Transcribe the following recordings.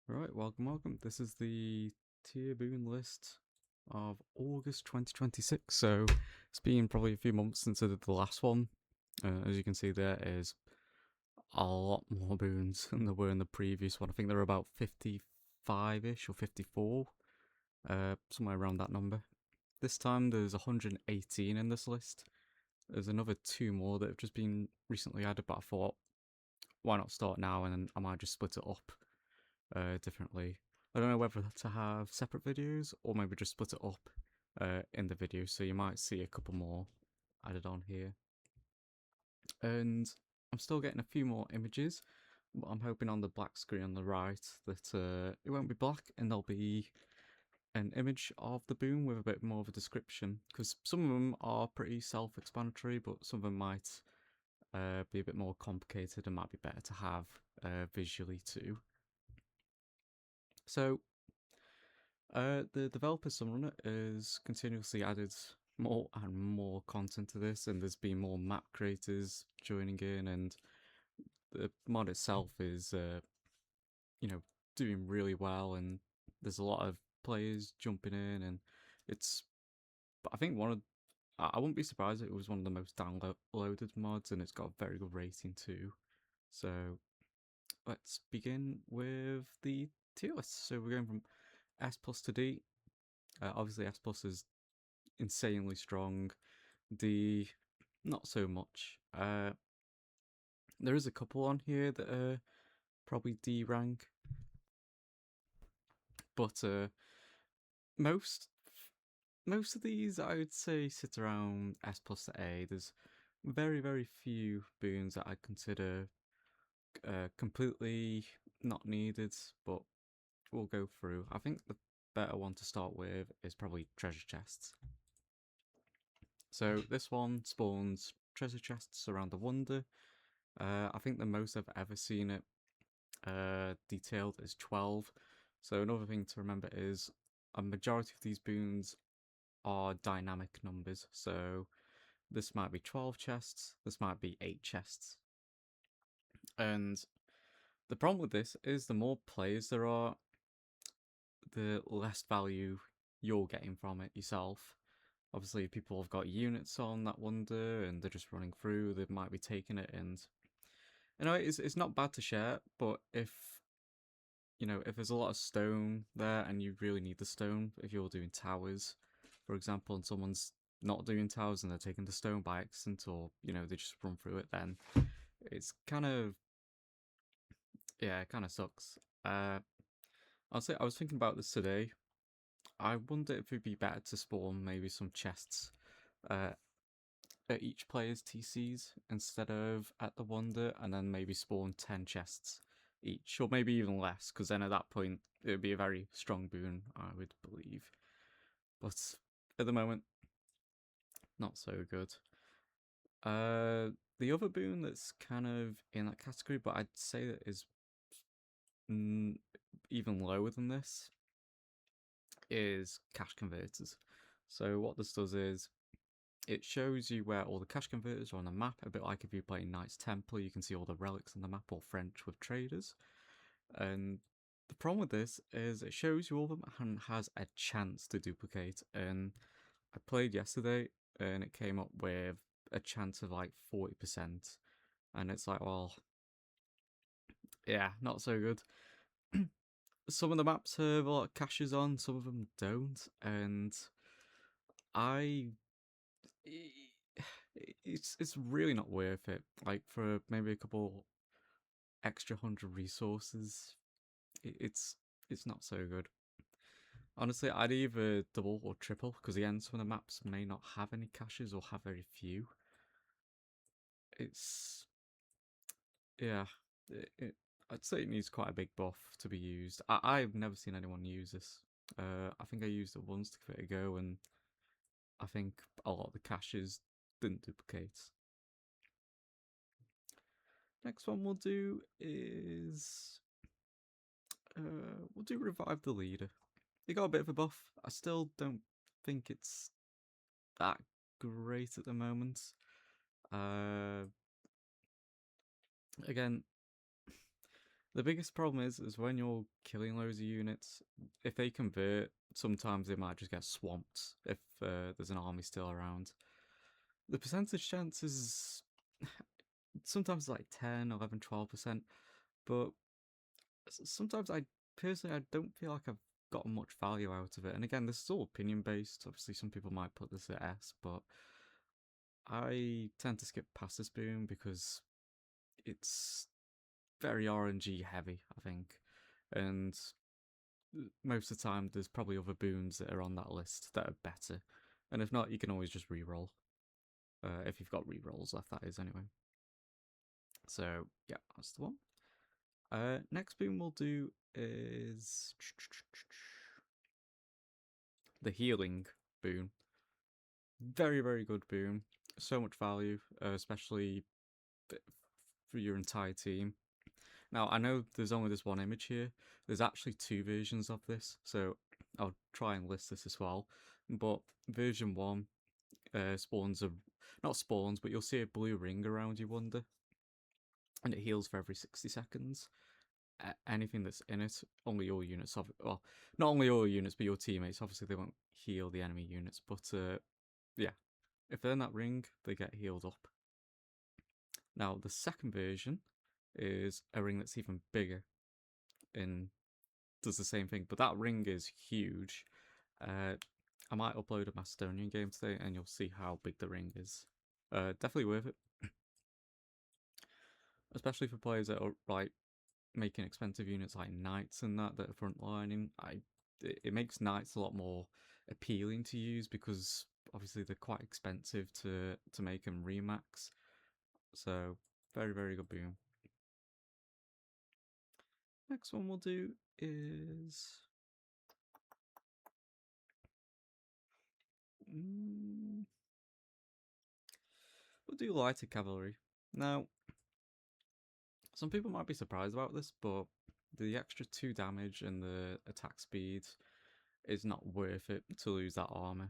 Right, welcome. This is the tier boon list of August 2026. So it's been probably a few months since I did the last one. As you can see, there is a lot more boons than there were in the previous one. I think there were about 55-ish or 54, somewhere around that number. This time there's 118 in this list. There's another two more that have just been recently added, but I thought, why not start now and then I might just split it up differently. I don't know whether to have separate videos or maybe just split it up in the video, so you might see a couple more added on here. And I'm still getting a few more images, but I'm hoping on the black screen on the right that it won't be black and there'll be an image of the boon with a bit more of a description, because some of them are pretty self-explanatory, but some of them might be a bit more complicated and might be better to have visually too. So the developer SunRunner has continuously added more and more content to this, and there's been more map creators joining in, and the mod itself is, doing really well, and there's a lot of players jumping in, and it's, I think I wouldn't be surprised if it was one of the most downloaded mods, and it's got a very good rating too. So let's begin with the tier list. So we're going from S plus to D. Obviously, S plus is insanely strong. D, not so much. There is a couple on here that are probably D rank, but most most of these I would say sit around S plus to A. There's very few boons that I consider completely not needed, but we'll go through. I think the better one to start with is probably treasure chests. So this one spawns treasure chests around the wonder. I think the most I've ever seen it detailed is 12. So another thing to remember is a majority of these boons are dynamic numbers. So this might be 12 chests, this might be 8 chests. And the problem with this is the more players there are, the less value you're getting from it yourself. Obviously, people have got units on that wonder and they're just running through, they might be taking it, and it's not bad to share, but if there's a lot of stone there and you really need the stone, if you're doing towers, for example, and someone's not doing towers and they're taking the stone by accident, or they just run through it, then it's kind of, yeah, it kind of sucks. I'll say, I was thinking about this today. I wonder if it'd be better to spawn maybe some chests uh, at each player's TCs instead of at the wonder, and then maybe spawn 10 chests each, or maybe even less, because then at that point it would be a very strong boon, I would believe. But at the moment, not so good. The other boon that's kind of in that category, but I'd say that is even lower than this, is cash converters. So what this does is it shows you where all the cash converters are on the map, a bit like if you play Knights Templar, you can see all the relics on the map, or French with traders. And the problem with this is it shows you all of them and has a chance to duplicate. And I played yesterday and it came up with a chance of like 40%. And it's like, well, yeah, not so good. Some of the maps have a lot of caches on, some of them don't. And I it's really not worth it. Like, for maybe a couple extra 100 resources, it's not so good. Honestly, I'd either double or triple, because again, some of the maps may not have any caches or have very few. It's, yeah, I'd say it needs quite a big buff to be used. I've never seen anyone use this. I think I used it once to give it a go, and I think a lot of the caches didn't duplicate. Next one we'll do is we'll do Revive the Leader. It got a bit of a buff. I still don't think it's that great at the moment. Again, The biggest problem is when you're killing loads of units, if they convert, sometimes they might just get swamped if there's an army still around. The percentage chance is sometimes like 10, 11, 12%, but sometimes I personally I don't feel like I've gotten much value out of it. And again, this is all opinion based. Obviously, some people might put this at S, but I tend to skip past this boon because it's very RNG heavy, I think. And most of the time, there's probably other boons that are on that list that are better. And if not, you can always just reroll. If you've got rerolls left, that is, anyway. So, yeah, that's the one. Next boon we'll do is the healing boon. Very, very good boon. So much value, especially for your entire team. Now, I know there's only this one image here. There's actually two versions of this, so I'll try and list this as well. But version 1 spawns a... not spawns, but you'll see a blue ring around your wonder. And it heals for every 60 seconds. Anything that's in it, only your units... well, not only your units, but your teammates. Obviously, they won't heal the enemy units, but yeah. If they're in that ring, they get healed up. Now, the second version is a ring that's even bigger and does the same thing, but that ring is huge. I might upload a Macedonian game today and you'll see how big the ring is. Definitely worth it. Especially for players that are like making expensive units like knights and that are frontlining. It makes knights a lot more appealing to use because obviously they're quite expensive to make them remax. So very, very good boon. Next one we'll do is we'll do lighter cavalry. Now, some people might be surprised about this, but the extra 2 damage and the attack speed is not worth it to lose that armor.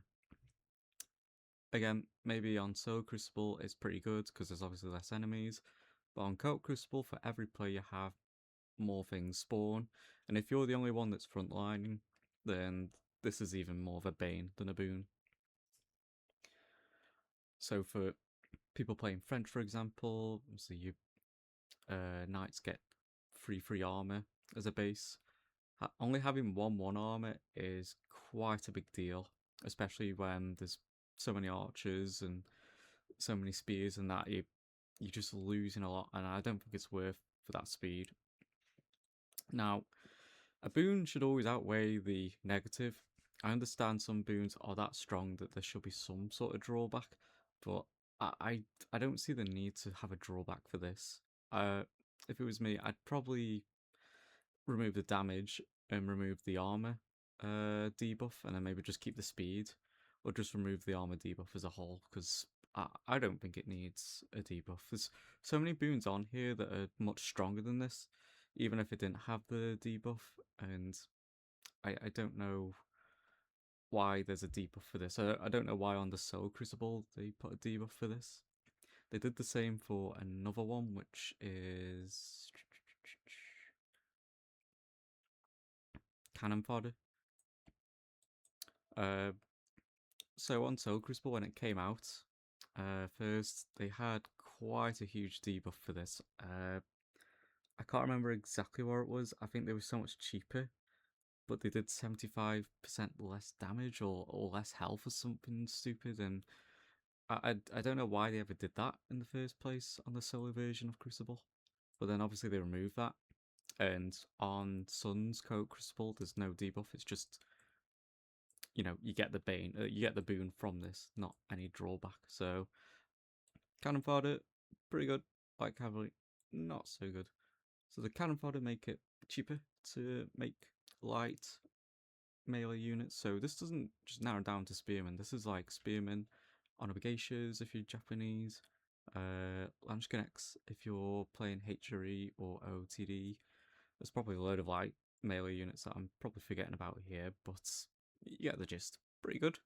Again, maybe on Soul Crucible it's pretty good because there's obviously less enemies, but on Coop Crucible, for every player you have, more things spawn, and if you're the only one that's frontlining, then this is even more of a bane than a boon. So for people playing French, for example, so you knights get free armor as a base. Only having 1/1 armor is quite a big deal, especially when there's so many archers and so many spears and that you're just losing a lot, and I don't think it's worth for that speed. Now, a boon should always outweigh the negative. I understand some boons are that strong that there should be some sort of drawback, but I don't see the need to have a drawback for this. If it was me, I'd probably remove the damage and remove the armor debuff, and then maybe just keep the speed, or just remove the armor debuff as a whole, because I don't think it needs a debuff. There's so many boons on here that are much stronger than this, even if it didn't have the debuff, and I don't know why there's a debuff for this. I don't know why on the Soul Crucible they put a debuff for this. They did the same for another one, which is Cannon Fodder. So on Soul Crucible, when it came out, first they had quite a huge debuff for this. I can't remember exactly where it was. I think they were so much cheaper, but they did 75% less damage or less health or something stupid, and I don't know why they ever did that in the first place on the solo version of Crucible. But then obviously they removed that, and on Sun's Coop Crucible there's no debuff. It's just, you know, you get the bane, you get the boon from this, not any drawback. So cannon fodder, pretty good. Light cavalry, not so good. So the cannon fodder make it cheaper to make light melee units. So this doesn't just narrow down to spearmen. This is like spearmen, onabagashas if you're Japanese, Lanchkaneks if you're playing HRE or OTD. There's probably a load of like melee units that I'm probably forgetting about here, but you get the gist. Pretty good.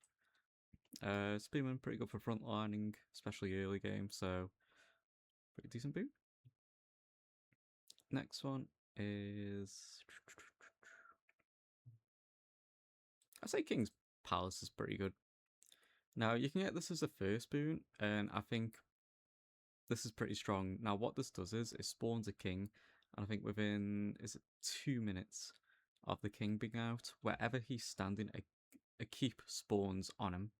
Spearman pretty good for frontlining, especially early game, so pretty decent boon. Next one is... I say King's Palace is pretty good. Now, you can get this as a first boon, and I think this is pretty strong. Now, what this does is it spawns a king, and I think within, is it 2 minutes of the king being out, wherever he's standing, a keep spawns on him.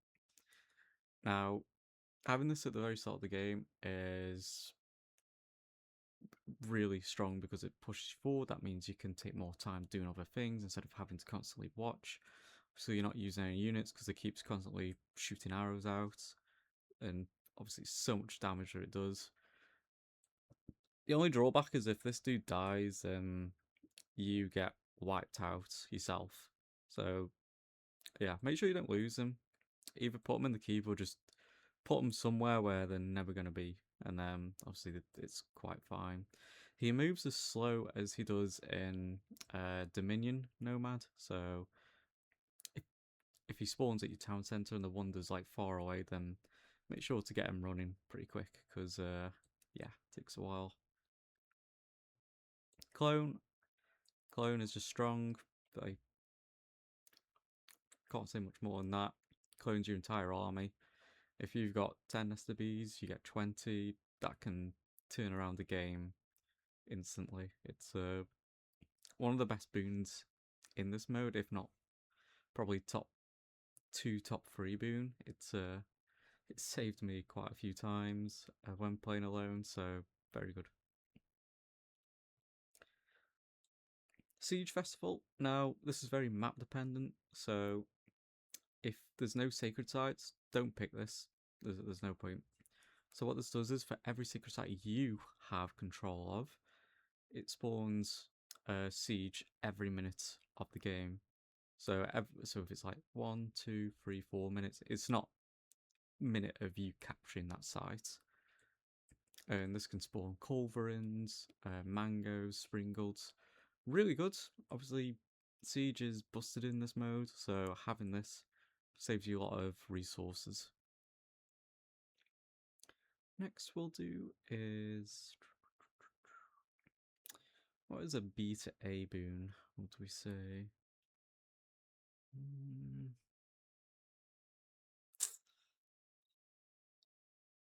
Now, having this at the very start of the game is really strong because it pushes you forward. That means you can take more time doing other things instead of having to constantly watch. So you're not using any units because it keeps constantly shooting arrows out, and obviously so much damage that it does. The only drawback is if this dude dies, you get wiped out yourself. So yeah, make sure you don't lose them. Either put them in the keep or just put them somewhere where they're never going to be, and then obviously it's quite fine. He moves as slow as he does in Dominion Nomad, so if he spawns at your town centre and the wonder's like far away, then make sure to get him running pretty quick, because yeah, it takes a while. Clone is just strong. I can't say much more than that. Clones your entire army. If you've got 10 STBs, you get 20. That can turn around the game instantly. It's one of the best boons in this mode, if not probably top 2, top 3 boon. It saved me quite a few times when playing alone, so very good. Siege Festival. Now, this is very map dependent, so if there's no sacred sites, don't pick this. There's no point. So what this does is for every sacred site you have control of, it spawns a siege every minute of the game. So if it's like 1, 2, 3, 4 minutes, it's not minute of you capturing that site. And this can spawn culverins, mangoes, springles. Really good. Obviously, siege is busted in this mode, so having this saves you a lot of resources. Next we'll do is... what is a B to A boon? What do we say?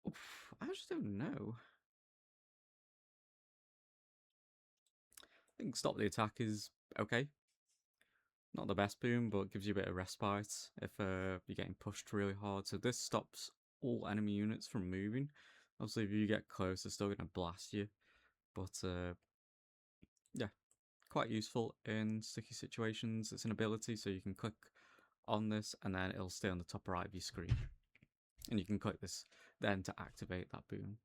Oof, I just don't know. I think stop the attack is okay. Not the best boon, but gives you a bit of respite if you're getting pushed really hard. So this stops all enemy units from moving. Obviously, if you get close, they're still going to blast you. But yeah, quite useful in sticky situations. It's an ability, so you can click on this and then it'll stay on the top right of your screen. And you can click this then to activate that boon.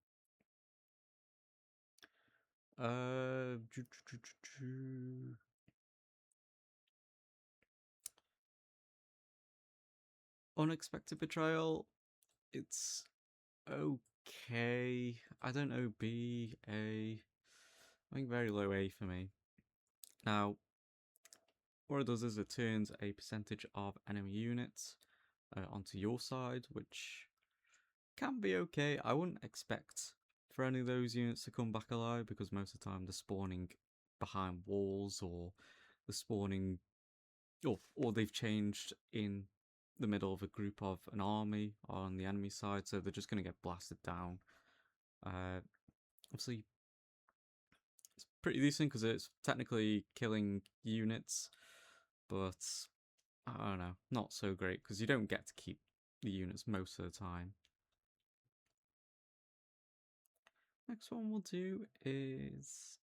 Unexpected Betrayal, it's okay. I don't know, B, A. I think very low A for me. Now, what it does is it turns a percentage of enemy units onto your side, which can be okay. I wouldn't expect for any of those units to come back alive, because most of the time they're spawning behind walls, or they're spawning, or they've changed in the middle of a group of an army on the enemy side, so they're just going to get blasted down. Obviously, it's pretty decent because it's technically killing units, but I don't know, not so great because you don't get to keep the units most of the time. Next one we'll do is...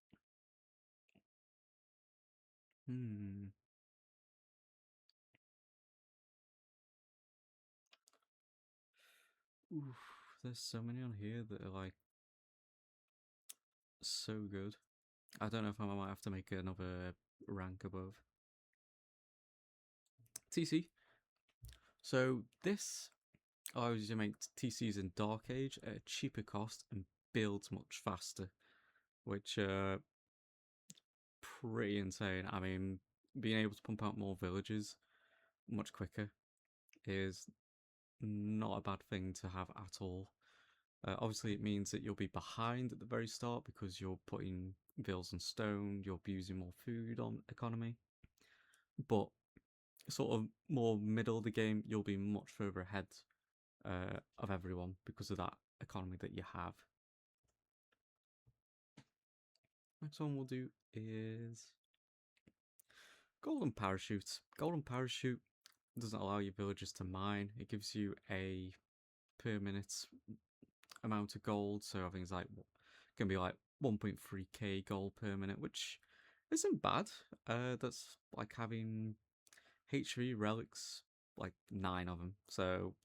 Oof, there's so many on here that are like so good. I don't know if I might have to make another rank above. TC. So this allows you to make TCs in Dark Age at a cheaper cost and builds much faster, which pretty insane. I mean, being able to pump out more villages much quicker is not a bad thing to have at all. Obviously, it means that you'll be behind at the very start because you're putting Veils and Stone, you'll be using more food on economy. But sort of more middle of the game, you'll be much further ahead of everyone because of that economy that you have. Next one we'll do is Golden Parachute. Golden Parachute doesn't allow your villagers to mine. It gives you a per minute amount of gold, so I think it's like can be like 1.3k gold per minute, which isn't bad. That's like having H3 relics, like 9 of them. So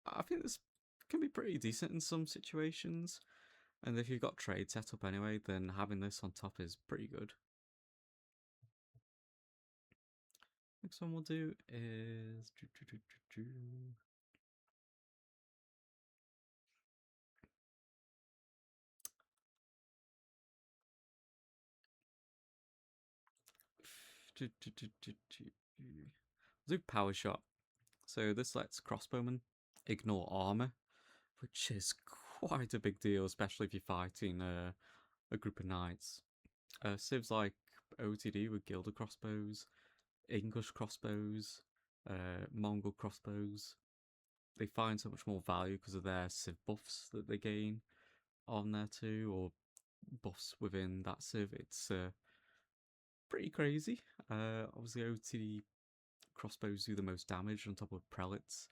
I think this can be pretty decent in some situations. And if you've got trade set up anyway, then having this on top is pretty good. Next one we'll do is do Power Shot. So this lets crossbowmen ignore armor, which is quite a big deal, especially if you're fighting a group of knights. Civs like OTD with Gilded crossbows, English crossbows, Mongol crossbows, they find so much more value because of their civ buffs that they gain on there too, or buffs within that civ. It's pretty crazy. Obviously, OTD crossbows do the most damage on top of prelates,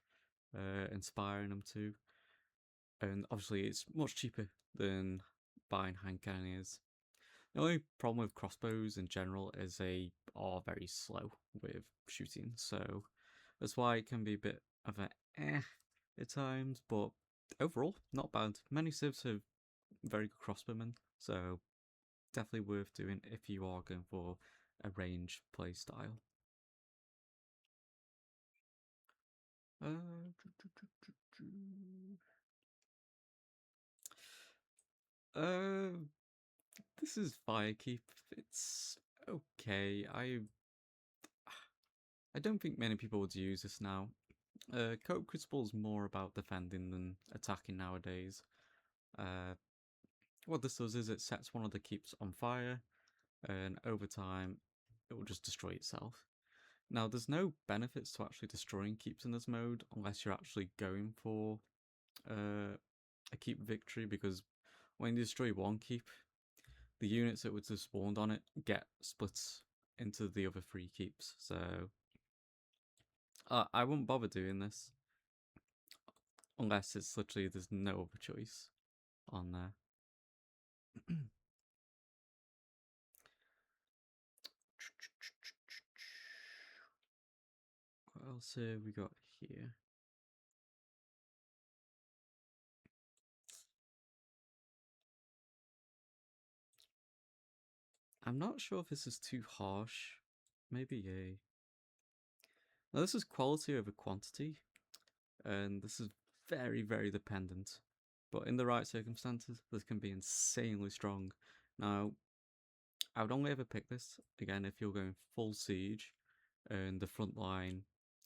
inspiring them to. And obviously, it's much cheaper than buying hand cannons. The only problem with crossbows in general is they are very slow with shooting, so that's why it can be a bit of a at times, but overall, not bad. Many civs have very good crossbowmen, so definitely worth doing if you are going for a range play style. This is Firekeep. It's okay. I don't think many people would use this now. Coop Crucible is more about defending than attacking nowadays. What this does is it sets one of the keeps on fire, and over time, it will just destroy itself. Now, there's no benefits to actually destroying keeps in this mode unless you're actually going for a keep victory, because when you destroy one keep, the units that would have spawned on it get split into the other 3 keeps. So I wouldn't bother doing this unless it's literally there's no other choice on there. What else have we got here? I'm not sure if this is too harsh. Maybe a... Now this is quality over quantity, and this is very, very dependent. But in the right circumstances, this can be insanely strong. Now, I would only ever pick this, again, if you're going full siege, and the front line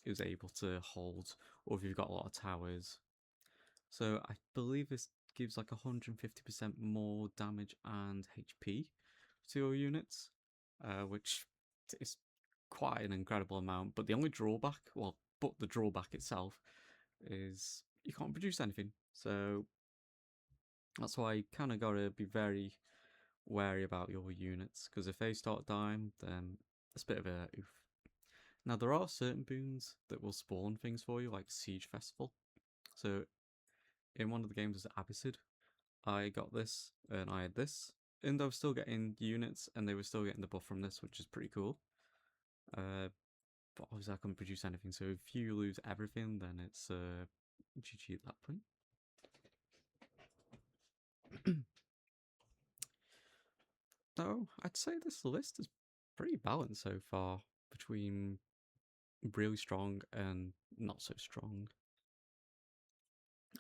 is able to hold, or if you've got a lot of towers. So I believe this gives like 150% more damage and HP to your units, which is quite an incredible amount. But the only drawback, but the drawback itself, is you can't produce anything. So that's why you kind of got to be very wary about your units, because if they start dying, then it's a bit of a oof. Now, there are certain boons that will spawn things for you, like Siege Festival. So in one of the games was Abbasid, I got this and I had this, and I was still getting units and they were still getting the buff from this, which is pretty cool. But obviously I couldn't produce anything, so if you lose everything, then it's GG at that point. So I'd say this list is pretty balanced so far between really strong and not so strong,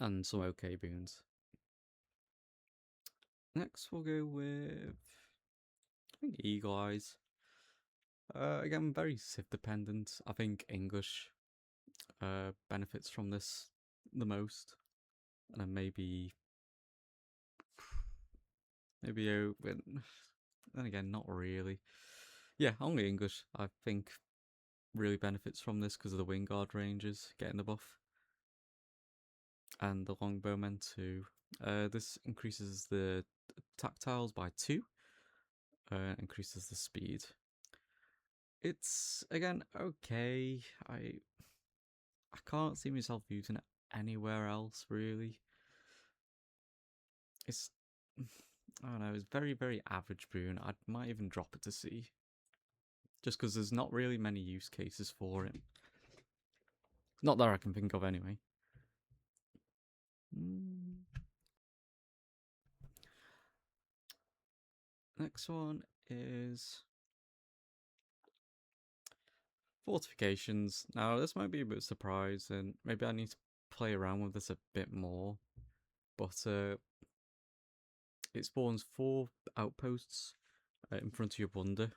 and some okay boons. Next we'll go with, I think, Eagle Eyes. Again, very civ dependent. I think English benefits from this the most, and then maybe then again, not really. Yeah, only English, I think, really benefits from this because of the Wingard ranges getting the buff. And the Longbowmen too. This increases the tactiles by 2, increases the speed. It's, again, okay. I can't see myself using it anywhere else, really. It's, I don't know, it's very, very average boon. I might even drop it to C. Just because there's not really many use cases for it. Not that I can think of, anyway. Next one is fortifications. Now, this might be a bit surprising. Maybe I need to play around with this a bit more. But it spawns 4 outposts in front of your wonder.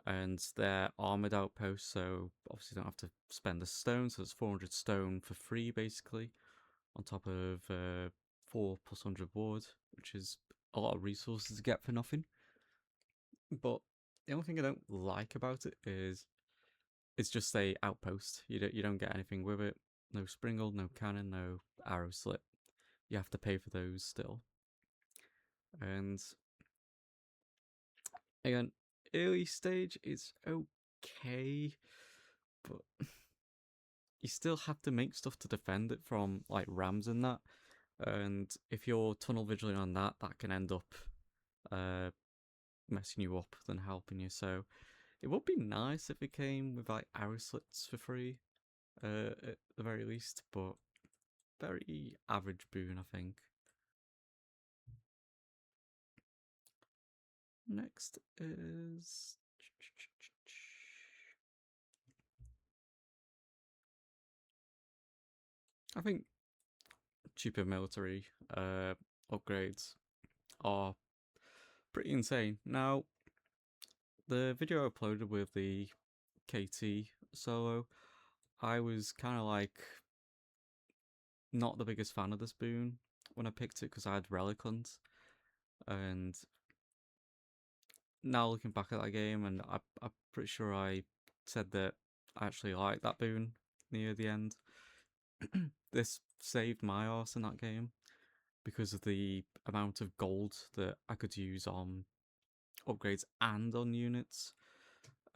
And they're armoured outposts, so obviously you don't have to spend the stone. So it's 400 stone for free, basically, on top of 4 plus 100 wood, which is a lot of resources to get for nothing. But the only thing I don't like about it is it's just a outpost. You don't get anything with it. No springle, no cannon, no arrow slit. You have to pay for those still. And again, early stage is okay, but you still have to make stuff to defend it from like rams and that. And if you're tunnel vigilant on that, that can end up messing you up than helping you. So it would be nice if it came with like arrow slits for free, at the very least, but very average boon, I think. Next is I think cheaper military upgrades are pretty insane. Now, the video I uploaded with the KT solo, I was kind of like not the biggest fan of this boon when I picked it because I had Relic Hunt, and now looking back at that game, and I'm pretty sure I said that I actually liked that boon near the end. This saved my arse in that game because of the amount of gold that I could use on upgrades and on units.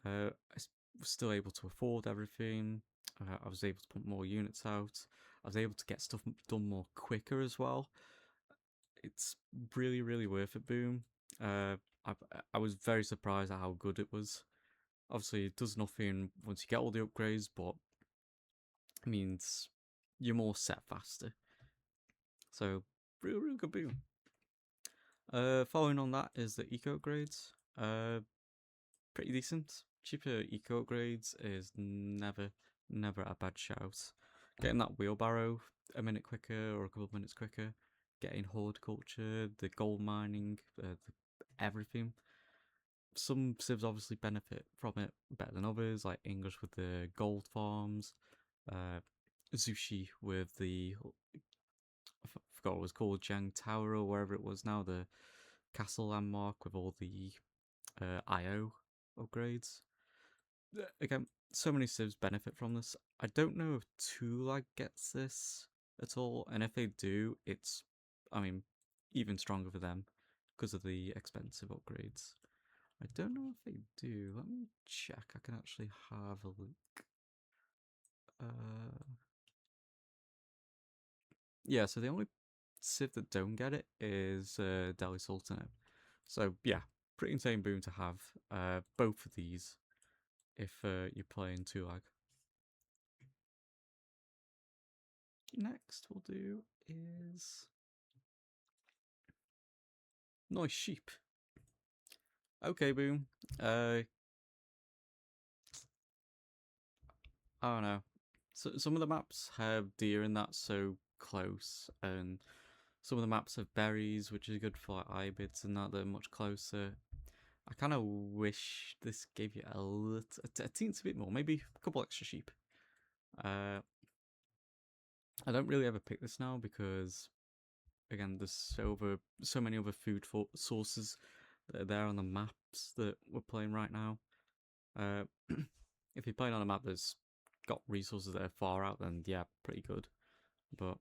I was still able to afford everything. I was able to put more units out. I was able to get stuff done more quicker as well. It's really, really worth it, Boom. I was very surprised at how good it was. Obviously, it does nothing once you get all the upgrades, but it means you're more set faster. So, real, real good Boom. Following on that is the eco upgrades. Pretty decent. Cheaper eco upgrades is never a bad shout. Getting that wheelbarrow a minute quicker or a couple of minutes quicker, getting horticulture, the gold mining, everything. Some civs obviously benefit from it better than others, like English with the gold farms, Zushi with the, I forgot what it was called, Jiang Tower or wherever it was now, the castle landmark with all the IO upgrades. Again, so many civs benefit from this. I don't know if Tulag gets this at all, and if they do, it's, I mean, even stronger for them because of the expensive upgrades. I don't know if they do. Let me check. I can actually have a look. Yeah, so the only civ that don't get it is Delhi Sultanate. So yeah, pretty insane boon to have both of these if you're playing Tulag. Next we'll do is Nice Sheep. Okay, Boom. I don't know. So some of the maps have deer in that so close, and some of the maps have berries, which is good for like ibids and that. They're much closer. I kind of wish this gave you a teensy bit more, maybe a couple extra sheep. I don't really ever pick this now because, again, there's so many other food sources that are there on the maps that we're playing right now. If you're playing on a map that's got resources that are far out, then yeah, pretty good. But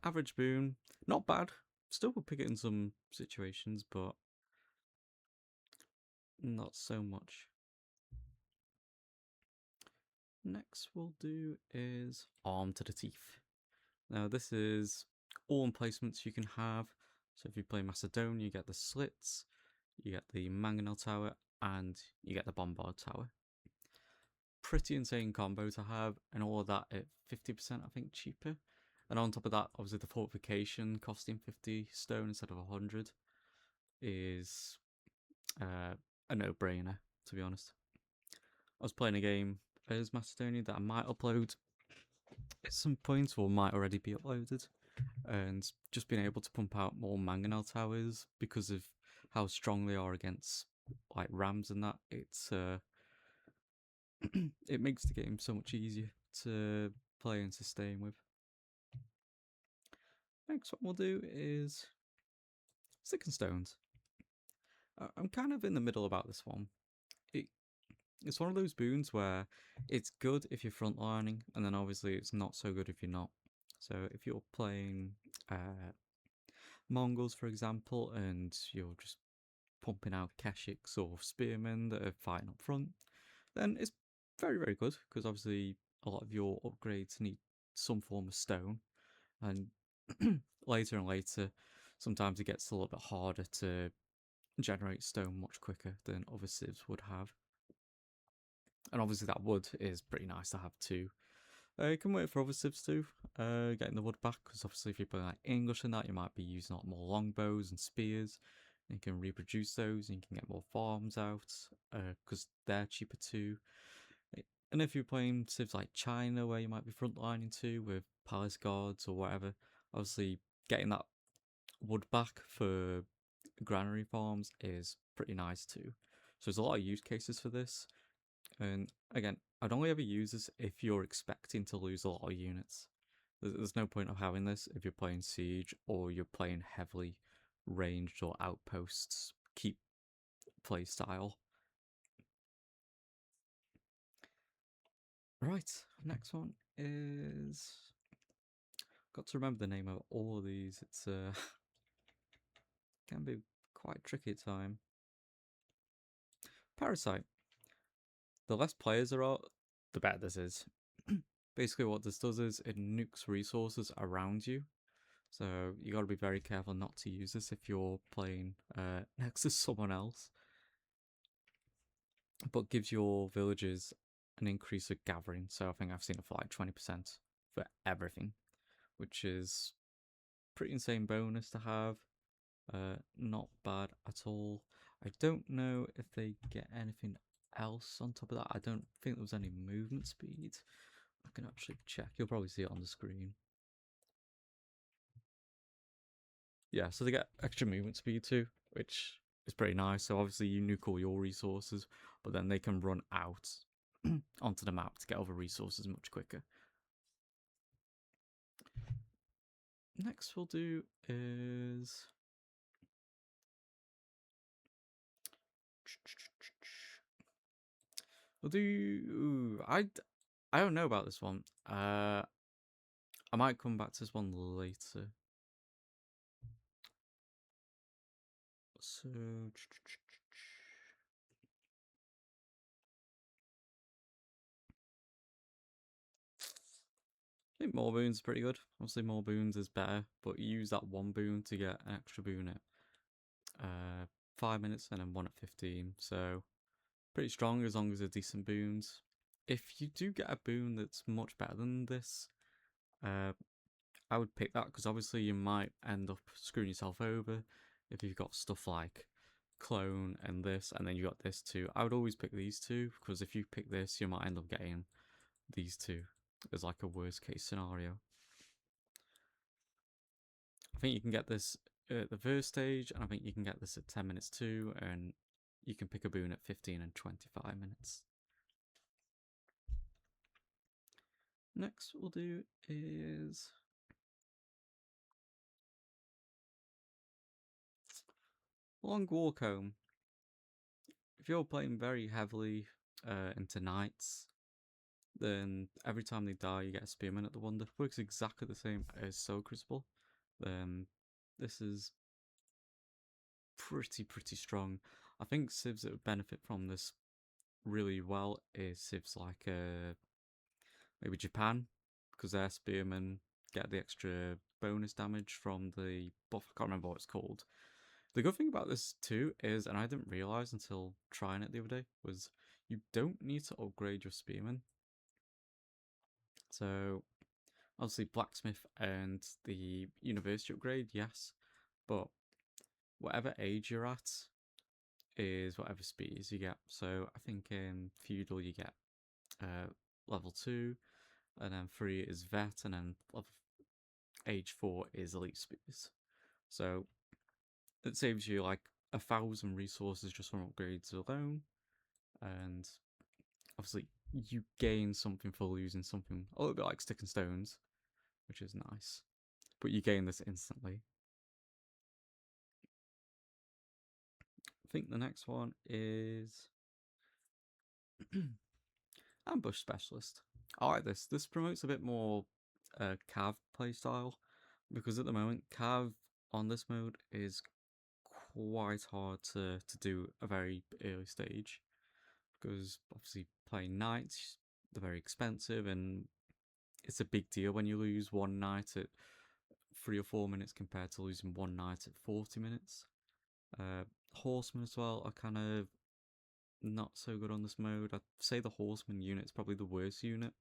average boon, not bad. Still would pick it in some situations, but not so much. Next we'll do is Arm to the Teeth. Now this is all emplacements you can have. So if you play Macedonia, you get the slits, you get the Mangonel Tower, and you get the Bombard Tower. Pretty insane combo to have, and all of that at 50% I think cheaper. And on top of that, obviously the fortification costing 50 stone instead of 100 is a no-brainer, to be honest. I was playing a game as Macedonia that I might upload at some point, or might already be uploaded, and just being able to pump out more Mangonel Towers because of how strong they are against like rams and that, it's it makes the game so much easier to play and sustain with. Next, what we'll do is Stick and Stones. I'm kind of in the middle about this one. It's one of those boons where it's good if you're frontlining, and then obviously it's not so good if you're not. So if you're playing Mongols, for example, and you're just pumping out Keshiks or Spearmen that are fighting up front, then it's very, very good, because obviously a lot of your upgrades need some form of stone, and later and later, sometimes it gets a little bit harder to generate stone much quicker than other civs would have. And obviously that wood is pretty nice to have too. You can wait for other civs too, getting the wood back, because obviously if you're playing like English and that, you might be using a lot more longbows and spears. And you can reproduce those, and you can get more farms out, because they're cheaper too. And if you're playing civs like China, where you might be frontlining too, with palace guards or whatever, obviously getting that wood back for granary farms is pretty nice too. So there's a lot of use cases for this. And again, I'd only ever use this if you're expecting to lose a lot of units. There's no point of having this if you're playing Siege or you're playing heavily ranged or outposts keep play style. Right, next one is... Got to remember the name of all of these. It's can be quite tricky at time. Parasite. The less players there are, the better this is. Basically what this does is it nukes resources around you. So you got to be very careful not to use this if you're playing next to someone else. But gives your villagers an increase of gathering. So I think I've seen it for like 20% for everything, which is pretty insane bonus to have. Not bad at all. I don't know if they get anything else on top of that. I don't think there was any movement speed. I can actually check. You'll probably see it on the screen. Yeah, so they get extra movement speed too, which is pretty nice. So obviously you nuke all your resources, but then they can run out onto the map to get other resources much quicker. Next we'll do is... We'll do... Ooh, I don't know about this one. I might come back to this one later. So... I think more boons is pretty good. Obviously more boons is better, but you use that one boon to get an extra boon at 5 minutes and then one at 15. So pretty strong as long as they're decent boons. If you do get a boon that's much better than this, I would pick that, because obviously you might end up screwing yourself over if you've got stuff like clone and this, and then you got this too. I would always pick these two, because if you pick this, you might end up getting these two as like a worst case scenario. I think you can get this at the first stage, and I think you can get this at 10 minutes too, and you can pick a boon at 15 and 25 minutes. Next we'll do is... Long walk home. If you're playing very heavily into knights, then every time they die, you get a spearman at the wonder. Works exactly the same as Soul Crucible. This is pretty strong. I think civs that would benefit from this really well is civs like maybe Japan, because their spearmen get the extra bonus damage from the buff. I can't remember what it's called. The good thing about this too is, and I didn't realise until trying it the other day, was you don't need to upgrade your spearmen. So obviously blacksmith and the university upgrade, yes, but whatever age you're at is whatever speeds you get. So I think in feudal you get level 2, and then 3 is vet, and then age 4 is elite speeds. So it saves you like 1,000 resources just from upgrades alone, and obviously you gain something for losing something, a little bit like stick and stones, which is nice, but you gain this instantly. I think the next one is ambush specialist. I like this. This promotes a bit more cav playstyle, because at the moment cav on this mode is quite hard to do a very early stage, because obviously playing knights, they're very expensive, and it's a big deal when you lose one knight at 3 or 4 minutes compared to losing one knight at 40 minutes. Horsemen as well are kind of not so good on this mode. I'd say the horseman unit is probably the worst unit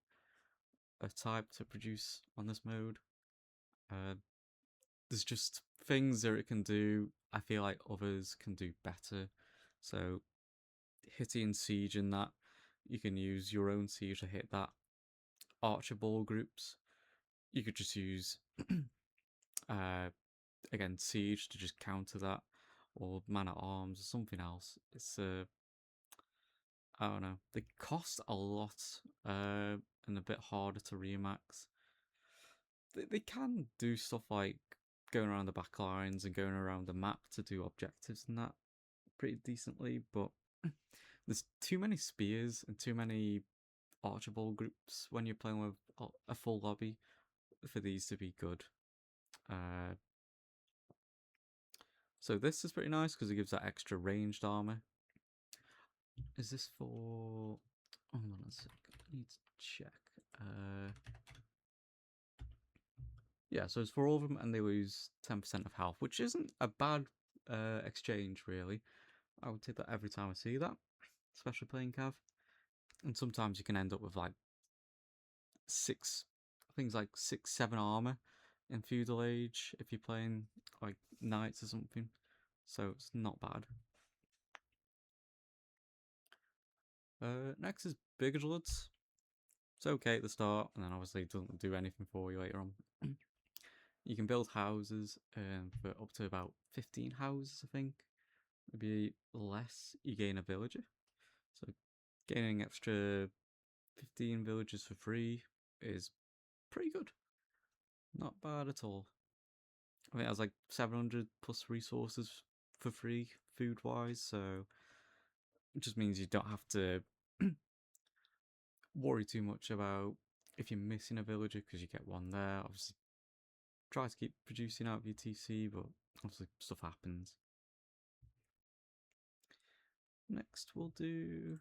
a type to produce on this mode. There's just things that it can do I feel like others can do better. So hitting siege in that, you can use your own siege to hit that. Archer ball groups, you could just use again siege to just counter that, or man at arms or something else. It's I don't know, they cost a lot and a bit harder to remax. They can do stuff like going around the back lines and going around the map to do objectives and that pretty decently, but there's too many spears and too many archibald groups when you're playing with a full lobby for these to be good. So this is pretty nice because it gives that extra ranged armor. Is this for... Hold on a sec, I need to check. Yeah, so it's for all of them, and they lose 10% of health, which isn't a bad exchange, really. I would take that every time I see that, especially playing Cav. And sometimes you can end up with like 6-7 armor in Feudal Age if you're playing like Knights or something. So it's not bad. Next is Bigger Bloods. It's okay at the start, and then obviously it doesn't do anything for you later on. You can build houses for up to about 15 houses, I think. Maybe less, you gain a villager. So gaining extra 15 villagers for free is pretty good. Not bad at all. I think it has like 700 plus resources for free, food-wise, so it just means you don't have to worry too much about if you're missing a villager, because you get one there. Obviously, try to keep producing out of your TC, but obviously stuff happens. Next we'll do...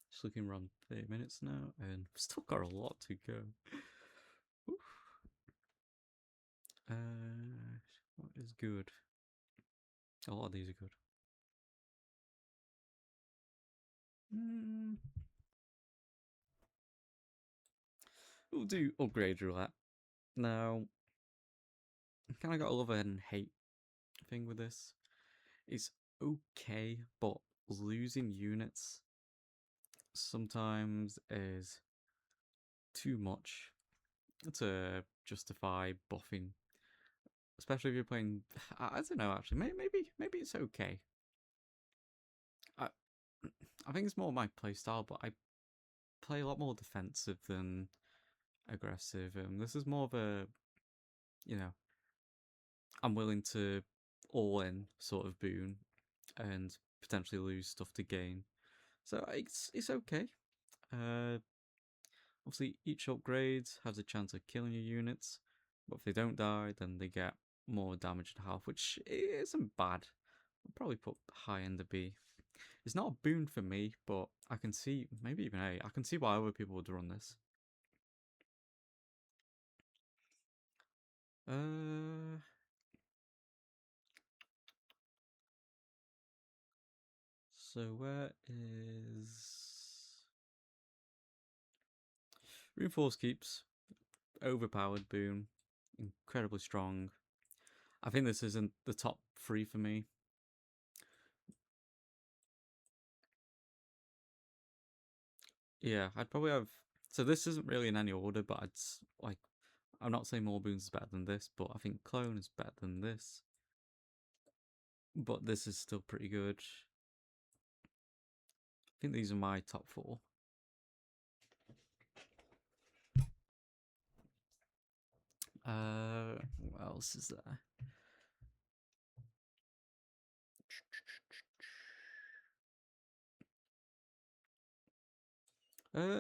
Just looking around 30 minutes now, and we've still got a lot to go. What is good? A lot of these are good. We'll do upgrade roulette. Now, kind of got a love and hate thing with this. It's okay, but losing units sometimes is too much to justify buffing. Especially if you're playing, I don't know actually, maybe it's okay. I think it's more my playstyle, but I play a lot more defensive than aggressive. This is more of a, you know, I'm willing to all in sort of Boon and potentially lose stuff to gain. So it's okay. Obviously, each upgrade has a chance of killing your units, but if they don't die, then they get more damage and health, which isn't bad. I'll probably put high end of B. It's not a Boon for me, but I can see, maybe even A, I can see why other people would run this. So where is... Reinforced Keeps, overpowered Boon, incredibly strong. I think this isn't the top 3 for me. Yeah, I'd probably have... So this isn't really in any order, but I'd like... I'm not saying more Boons is better than this, but I think Clone is better than this. But this is still pretty good. I think these are my top 4. What else is there?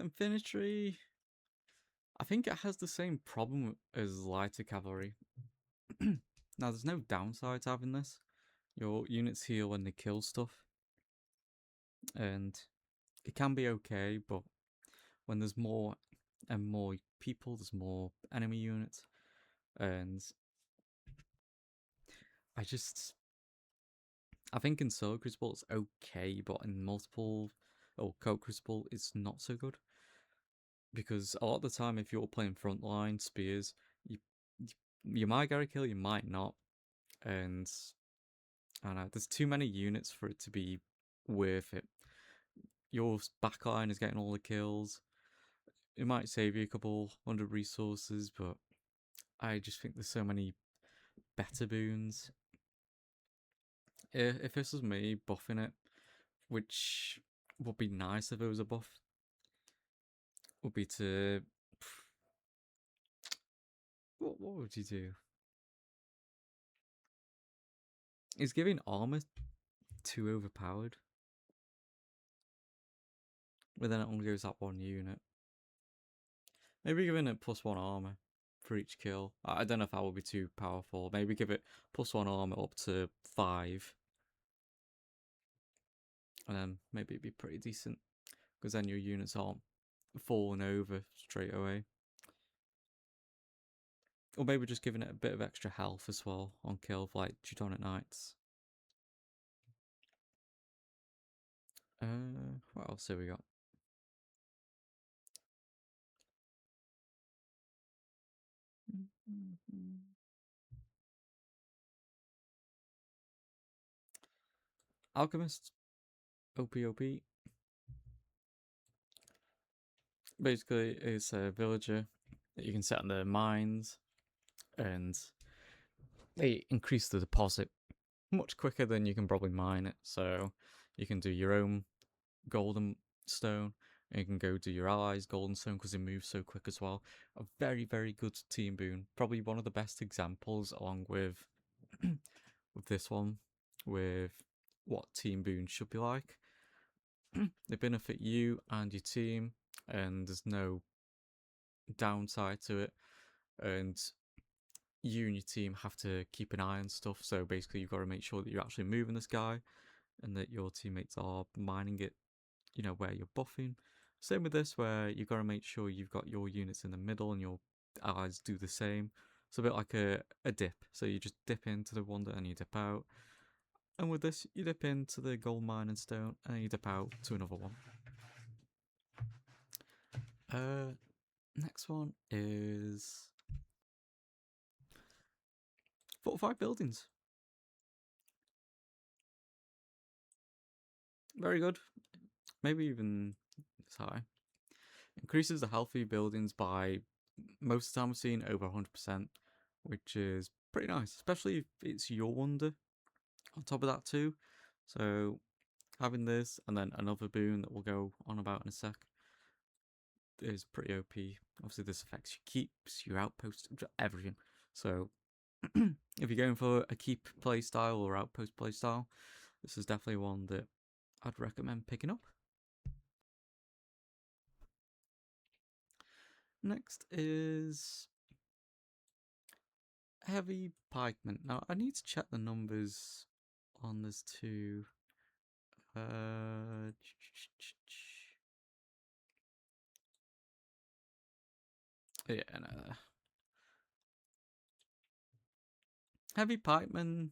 Infantry. I think it has the same problem as lighter cavalry. Now, there's no downside to having this. Your units heal when they kill stuff, and it can be okay, but when there's more and more people, there's more enemy units, and I think in solo Crucible it's okay, but in multiple Coop Crucible it's not so good. Because a lot of the time, if you're playing frontline spears, you might get a kill, you might not, and I don't know, there's too many units for it to be worth it. Your backline is getting all the kills. It might save you a couple hundred resources, but I just think there's so many better boons. If this was me buffing it, which would be nice if it was a buff, would be to... What would you do? Is giving armor too overpowered? But then it only goes that one unit. Maybe giving it +1 armor for each kill. I don't know if that would be too powerful. Maybe give it +1 armor up to 5. And then maybe it'd be pretty decent. Because then your units aren't falling over straight away. Or maybe just giving it a bit of extra health as well on kill for like Teutonic Knights. What else have we got? Alchemist. OP. Basically, it's a villager that you can set on the mines, and they increase the deposit much quicker than you can probably mine it. So you can do your own golden stone, and you can go do your allies golden stone because they move so quick as well. A very, very good team boon. Probably one of the best examples, along with with this one, with what team boon should be like. They benefit you and your team, and there's no downside to it. And you and your team have to keep an eye on stuff. So basically, you've got to make sure that you're actually moving this guy, and that your teammates are mining it, where you're buffing. Same with this, where you've got to make sure you've got your units in the middle and your allies do the same. It's a bit like a dip. So you just dip into the wonder and you dip out. And with this, you dip into the gold mine and stone, and then you dip out to another one. Next one is fortified buildings. Very good. Maybe even this high. Increases the healthy buildings by, most of the time I've seen, over 100%, which is pretty nice, especially if it's your wonder on top of that too. So having this and then another boon that we'll go on about in a sec is pretty OP. Obviously this affects your keeps, your outposts, everything. So if you're going for a keep playstyle or outpost playstyle, this is definitely one that I'd recommend picking up. Next is Heavy Pikeman. Now, I need to check the numbers on this too. Yeah, no. Heavy Pikeman,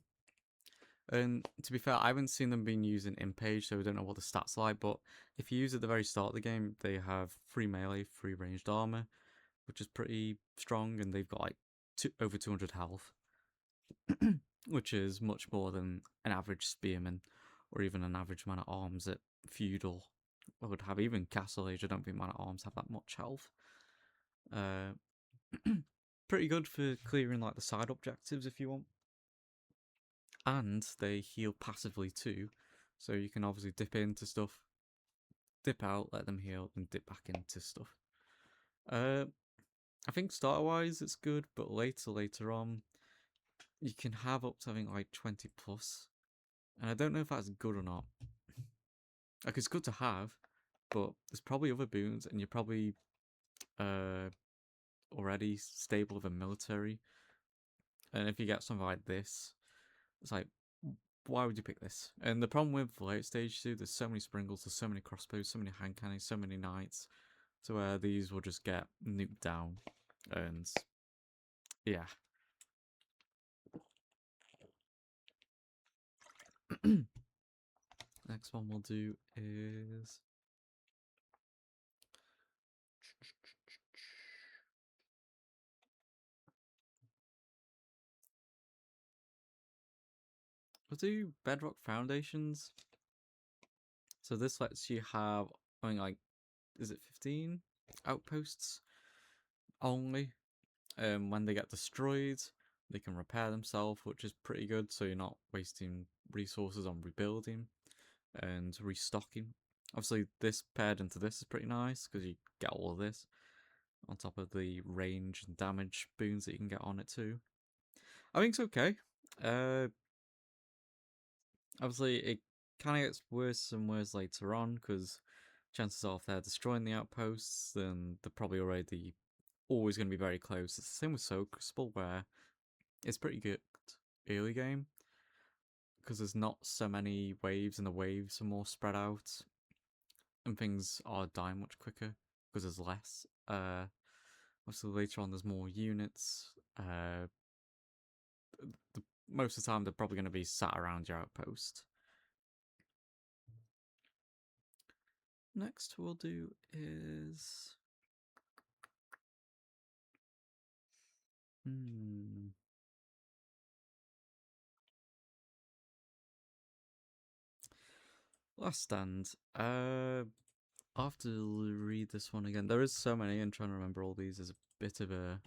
and to be fair, I haven't seen them being used in page, so I don't know what the stats are like, but if you use it at the very start of the game, they have 3 melee, 3 ranged armor, which is pretty strong, and they've got like over 200 health, which is much more than an average spearman, or even an average man at arms at feudal would have. Even castle age, I don't think man at arms have that much health. Pretty good for clearing like the side objectives if you want. And they heal passively too, so you can obviously dip into stuff, dip out, let them heal, and dip back into stuff. I think starter wise it's good, but later on you can have up to having like 20 plus, and I don't know if that's good or not. Like, it's good to have, but there's probably other boons, and you're probably already stable with a military, and if you get something like this, it's like, why would you pick this? And the problem with late stage too, there's so many Springles, there's so many crossbows, so many hand cannons, so many knights, to where these will just get nuked down. And yeah. Next one we'll do is we'll do Bedrock Foundations. So this lets you have, I mean, like, is it 15 outposts only? When they get destroyed, they can repair themselves, which is pretty good, so you're not wasting resources on rebuilding and restocking. Obviously, this paired into this is pretty nice, because you get all of this, on top of the range and damage boons that you can get on it too. I think it's okay. Obviously, it kind of gets worse and worse later on, because chances are if they're destroying the outposts, then they're probably already always going to be very close. It's the same with Coop Crucible, where it's pretty good early game, because there's not so many waves, and the waves are more spread out, and things are dying much quicker, because there's less. Obviously, later on, there's more units. Most of the time, they're probably going to be sat around your outpost. Next we'll do is Last Stand. I'll have to read this one again. There is so many, and trying to remember all these is a bit of a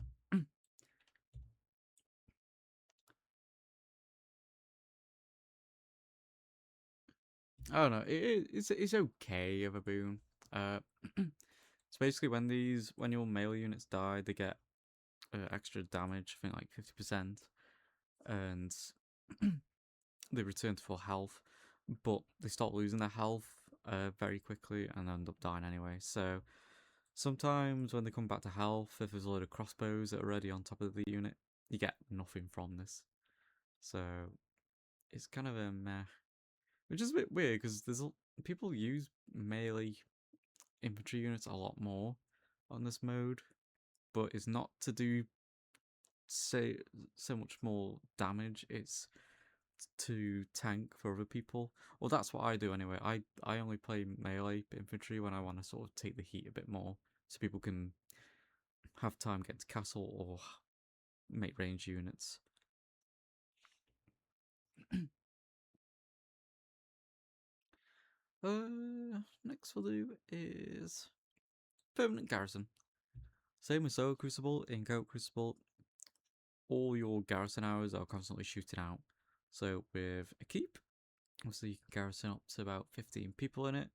I don't know. It's okay of a boon. It's basically when your melee units die, they get extra damage. I think like 50%, and they return to full health, but they start losing their health very quickly and end up dying anyway. So sometimes when they come back to health, if there's a load of crossbows that are already on top of the unit, you get nothing from this. So it's kind of a meh. Which is a bit weird, because people use melee infantry units a lot more on this mode, but it's not to do so much more damage. It's to tank for other people. Well, that's what I do anyway. I only play melee infantry when I want to sort of take the heat a bit more, so people can have time get to castle or make range units. Next we'll do is Permanent Garrison. Same with Soul Crucible. In Coop Crucible, all your garrison hours are constantly shooting out. So with a keep, obviously you can garrison up to about 15 people in it,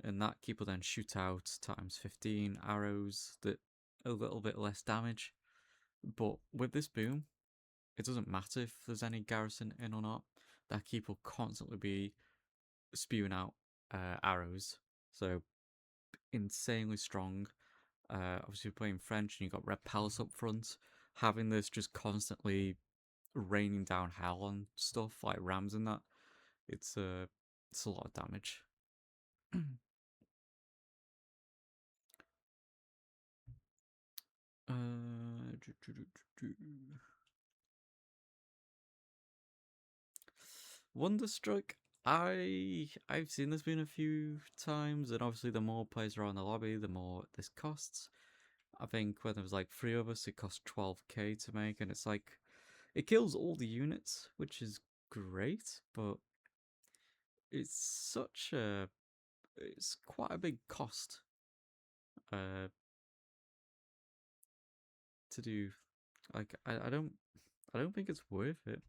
and that keep will then shoot out times 15 arrows that a little bit less damage. But with this boom, it doesn't matter if there's any garrison in or not. That keep will constantly be spewing out arrows. So insanely strong. Obviously, you're playing French and you've got Red Palace up front. Having this just constantly raining down hell on stuff like rams and that, it's a lot of damage. uh, Wonderstruck. I've seen this been a few times, and obviously the more players are on the lobby, the more this costs. I think when there was like 3 of us, it cost 12k to make, and it's like it kills all the units, which is great, but it's quite a big cost uh to do. Like I don't think it's worth it.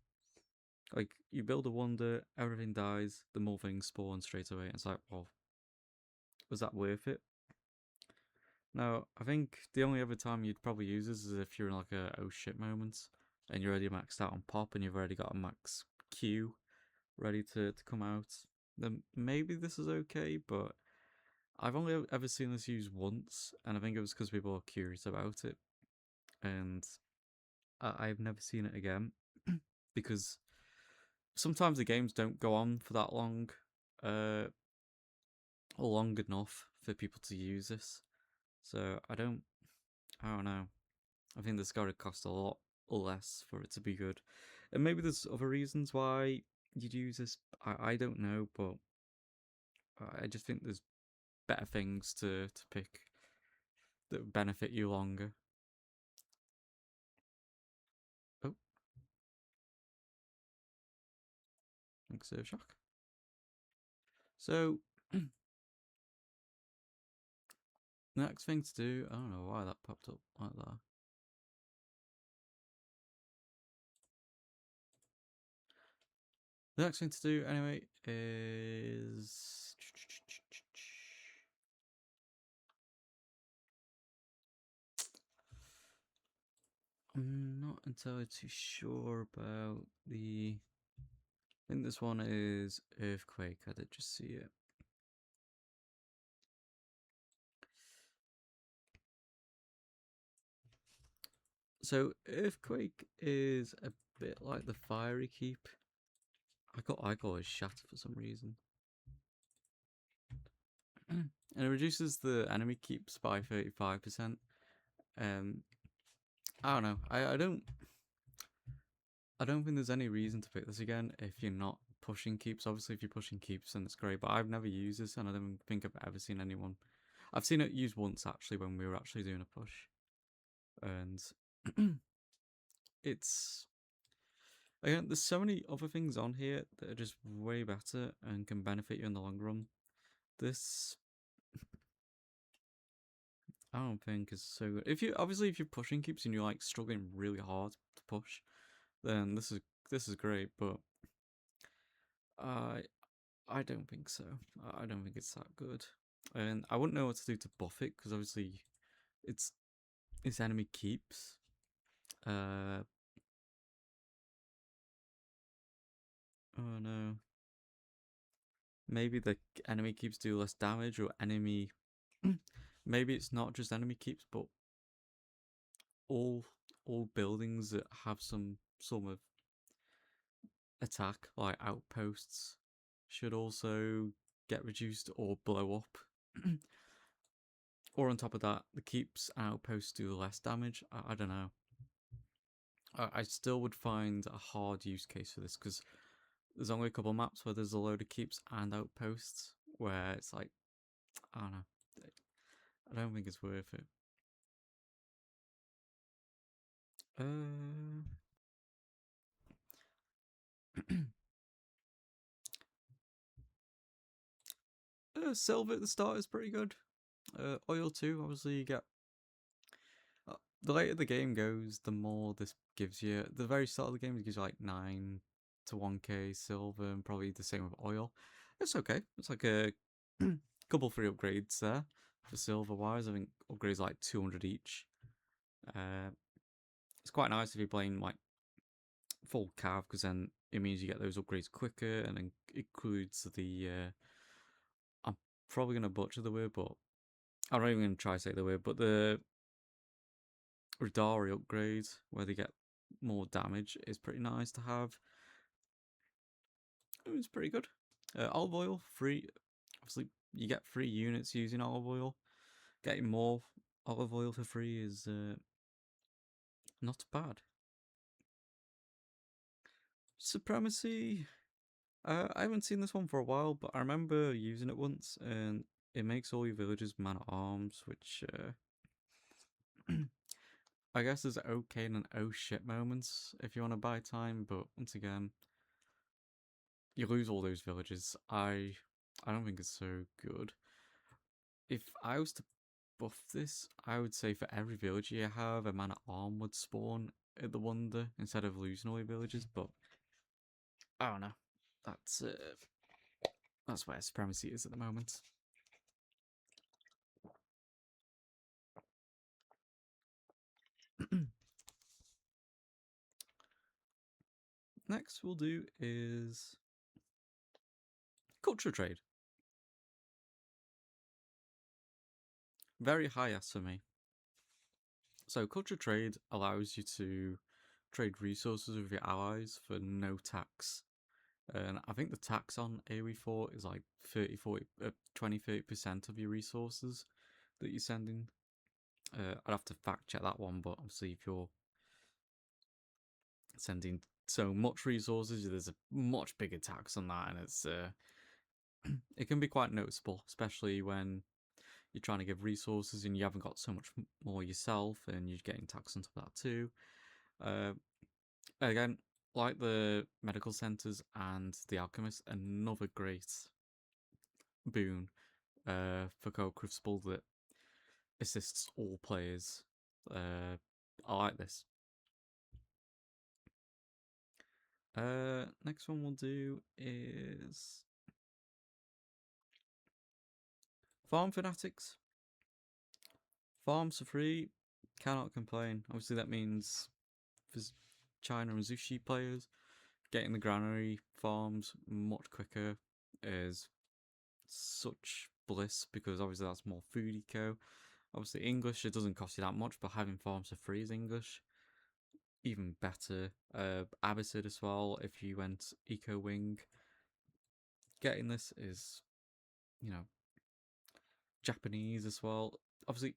Like you build a wonder, everything dies, the more things spawn straight away. It's like, well, was that worth it? Now, I think the only other time you'd probably use this is if you're in like a oh shit moment and you're already maxed out on pop and you've already got a max Q ready to come out. Then maybe this is okay, but I've only ever seen this used once, and I think it was because people were curious about it, and I've never seen it again because sometimes the games don't go on for that long, uh, or long enough for people to use this. So I don't know. I think this got to cost a lot less for it to be good, and maybe there's other reasons why you'd use this. I don't know, but I just think there's better things to pick that benefit you longer. Oh, thanks, Shock. So the next thing to do, I don't know why that popped up like that. The next thing to do, anyway, is I'm not entirely too sure about the. I think this one is Earthquake. I did just see it. So Earthquake is a bit like the Fiery Keep. I call it Shatter for some reason. And it reduces the enemy keeps by 35%. I don't know. I don't think there's any reason to pick this again if you're not pushing keeps. Obviously, if you're pushing keeps, then it's great. But I've never used this, and I don't think I've ever seen anyone. I've seen it used once actually when we were actually doing a push, and it's again. There's so many other things on here that are just way better and can benefit you in the long run. This I don't think is so good. If you're pushing keeps and you're like struggling really hard to push, then this is great. But I don't think so. I don't think it's that good, and I wouldn't know what to do to buff it because obviously it's enemy keeps. Oh no. Maybe the enemy keeps do less damage, or enemy. Maybe it's not just enemy keeps, but all buildings that have some sort of attack, like outposts, should also get reduced or blow up. Or on top of that, the keeps and outposts do less damage. I don't know. I still would find a hard use case for this because there's only a couple of maps where there's a load of keeps and outposts where it's like, I don't know. I don't think it's worth it. Silver at the start is pretty good. Oil too, obviously you get. The later the game goes, the more this gives you. At the very start of the game, it gives you like 9 to 1k silver, and probably the same with oil. It's okay. It's like a couple free upgrades there for silver wise. I think upgrades like 200 each. It's quite nice if you're playing like full cav, because then it means you get those upgrades quicker, and then includes the I'm probably gonna butcher the word, but I'm not even gonna try to say the word, but the Radari upgrade where they get more damage is pretty nice to have. It's pretty good. Olive oil free. Obviously, you get free units using olive oil. Getting more olive oil for free is not bad. Supremacy. I haven't seen this one for a while, but I remember using it once, and it makes all your villagers man-at-arms, which I guess is okay in an oh shit moments if you want to buy time, but once again, you lose all those villagers. I don't think it's so good. If I was to buff this, I would say for every villager you have, a man-at-arm would spawn at the Wonder instead of losing all your villagers, but I don't know. That's where supremacy is at the moment. Next we'll do is culture trade. Very high S for me. So culture trade allows you to trade resources with your allies for no tax. And I think the tax on AOE4 is like 20-30% of your resources that you're sending. I'd have to fact check that one, but obviously if you're sending so much resources, there's a much bigger tax on that, and it's it can be quite noticeable, especially when you're trying to give resources and you haven't got so much more yourself, and you're getting taxed on top of that too. Again, like the medical centers and the alchemist, another great boon for Coop Crucible that assists all players. I like this. Next one we'll do is Farm Fanatics. Farms for free, cannot complain. Obviously that means for China and Zushi players, getting the granary farms much quicker is such bliss, because obviously that's more food eco. Obviously English, it doesn't cost you that much, but having farms for free is English. Even better. Abbasid as well, if you went eco wing. Getting this is, you know, Japanese as well. Obviously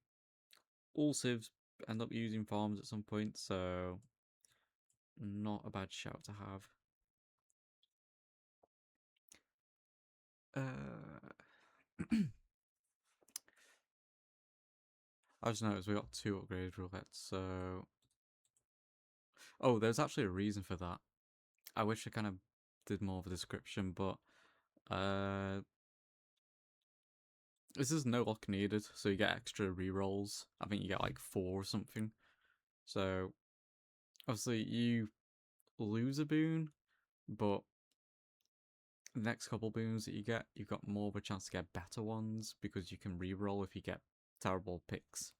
all civs end up using farms at some point, so not a bad shout to have. I just noticed we got 2 upgrade roulettes, so... Oh, there's actually a reason for that. I wish I kind of did more of a description, but this is no luck needed, so you get extra rerolls. I think you get like 4 or something. So, obviously you lose a boon, but the next couple boons that you get, you've got more of a chance to get better ones, because you can reroll if you get terrible picks.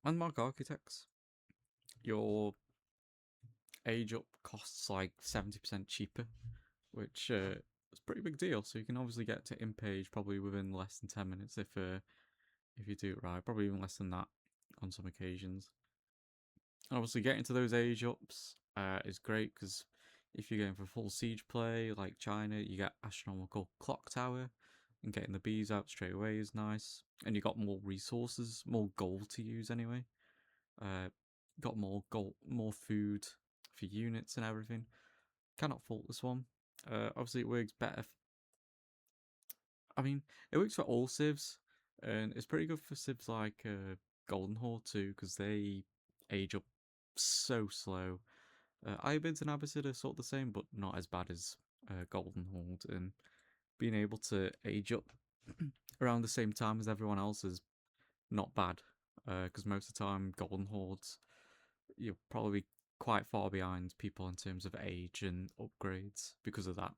Landmark Architects. Your age up costs like 70% cheaper, which is a pretty big deal. So you can obviously get to imp age probably within less than 10 minutes if you do it right. Probably even less than that on some occasions. And obviously getting to those age ups is great, because if you're going for full siege play like China, you get astronomical clock tower, and getting the bees out straight away is nice. And you got more resources, more gold to use anyway. Got more gold, more food for units and everything. Cannot fault this one. Obviously it works better. I mean, it works for all civs, and it's pretty good for civs like Golden Horde too, because they age up so slow. Ibids and Abbasid are sort of the same, but not as bad as Golden Horde, and being able to age up around the same time as everyone else is not bad, because most of the time Golden Hordes, you're probably quite far behind people in terms of age and upgrades because of that.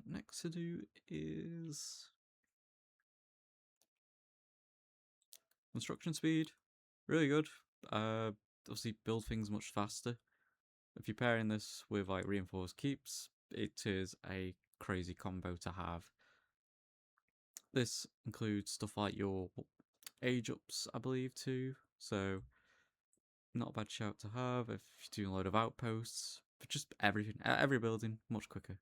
Next to do is Construction speed, really good. Obviously build things much faster. If you're pairing this with like reinforced keeps, it is a crazy combo to have. This includes stuff like your age ups, I believe, too. So not a bad shout to have if you're doing a load of outposts. But just everything, every building, much quicker.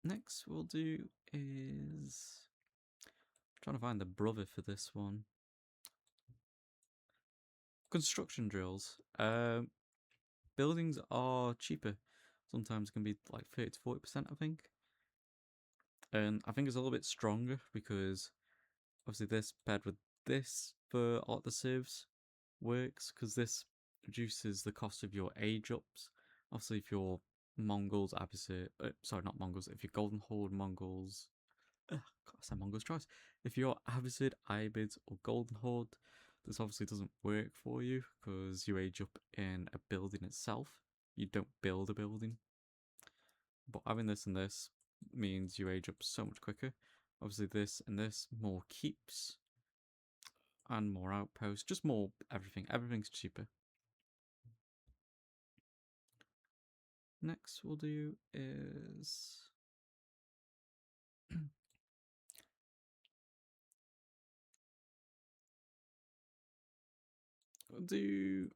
Next we'll do is trying to find the brother for this one. Construction drills. Buildings are cheaper. Sometimes it can be like 30 to 40%, I think. And I think it's a little bit stronger because obviously this paired with this for a lot of the civs works, because this reduces the cost of your age ups. Obviously, if you're Mongols, sorry, not Mongols, if you're Golden Horde Mongols, God, I said Mongols twice. If you're Abbasid, Ibids, or Golden Horde, this obviously doesn't work for you because you age up in a building itself. You don't build a building. But having this and this means you age up so much quicker. Obviously, this and this, more keeps and more outposts, just more everything. Everything's cheaper. Next we'll do is we'll do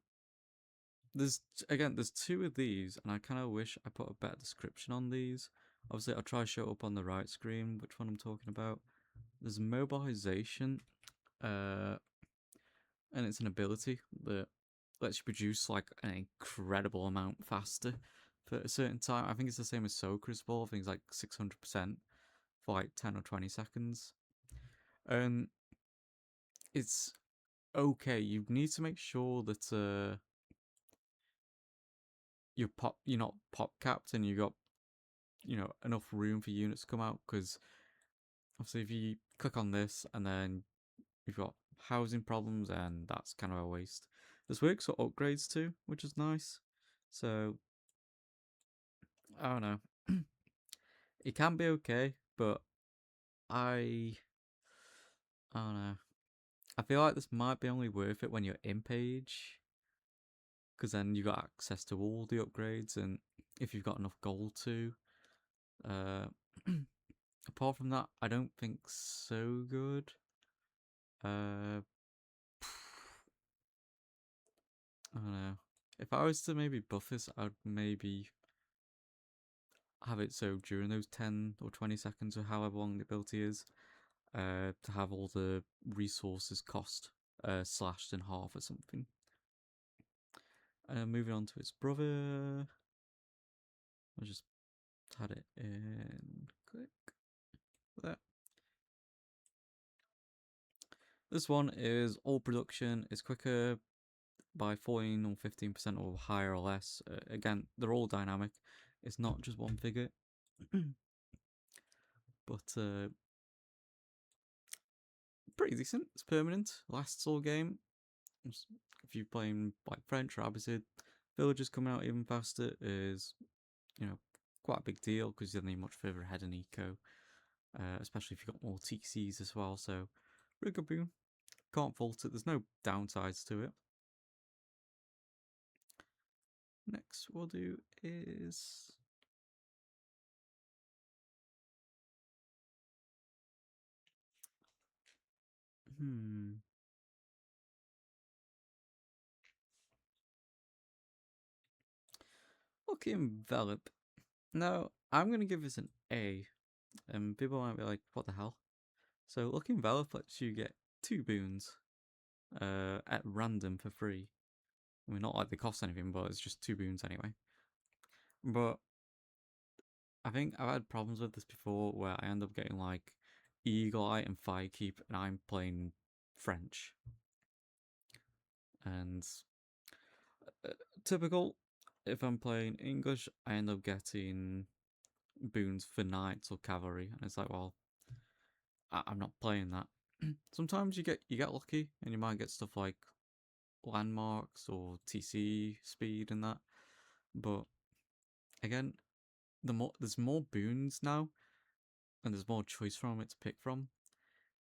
there's two of these, and I kind of wish I put a better description on these. Obviously, I'll try to show up on the right screen which one I'm talking about. There's mobilization, and it's an ability that lets you produce like an incredible amount faster for a certain time. I think it's the same as Crucible. I think it's like 600% for like 10 or 20 seconds. It's okay. You need to make sure that you're not pop capped and you got enough room for units to come out, because obviously if you click on this and then you've got housing problems, and that's kind of a waste. This works for upgrades too, which is nice. So I don't know. It can be okay, but I don't know. I feel like this might be only worth it when you're in page, because then you got access to all the upgrades, and if you've got enough gold too. Uh, apart from that, I don't think so good. I don't know. If I was to maybe buff this, I'd maybe have it so during those 10 or 20 seconds or however long the ability is, to have all the resources cost slashed in half or something. Moving on to its brother. I'll just add it in quick. There. This one is all production. It's quicker by 14 or 15% or higher or less. Again, they're all dynamic. It's not just one figure. But pretty decent. It's permanent. Lasts all game. If you're playing like French or Abbasid, villagers coming out even faster is, quite a big deal, because you're much further ahead in eco. Especially if you've got more TCs as well. So, really good Boon. Can't fault it. There's no downsides to it. Next we'll do is Lucky Envelop. Now, I'm going to give this an A, and people might be like, what the hell? So, Lucky Envelop lets you get 2 boons at random for free. I mean, not like they cost anything, but it's just 2 boons anyway. But I think I've had problems with this before where I end up getting like Eagle Eye and Firekeep, and I'm playing French. And typical, if I'm playing English, I end up getting boons for knights or cavalry, and it's like, well, I'm not playing that. Sometimes you get lucky, and you might get stuff like landmarks or TC speed and that. But again, there's more boons now, and there's more choice from it to pick from.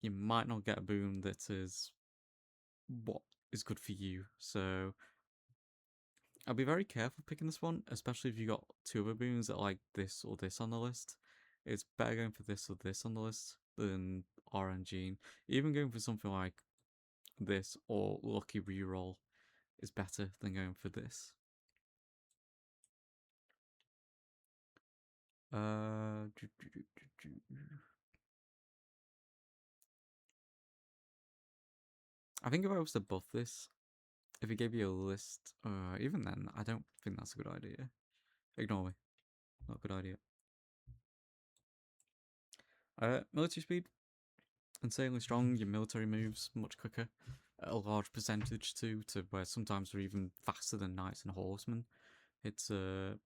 you might not get a boon that is what is good for you. So I'll be very careful picking this one, especially if you got two other boons that are like this or this on the list. It's better going for this or this on the list than RNG. Even going for something like this or Lucky Reroll is better than going for this. I think if I was to buff this, if it gave you a list, even then, I don't think that's a good idea. Ignore me. Not a good idea. Military speed. Insanely strong, your military moves much quicker. A large percentage too, to where sometimes they're even faster than knights and horsemen. It's and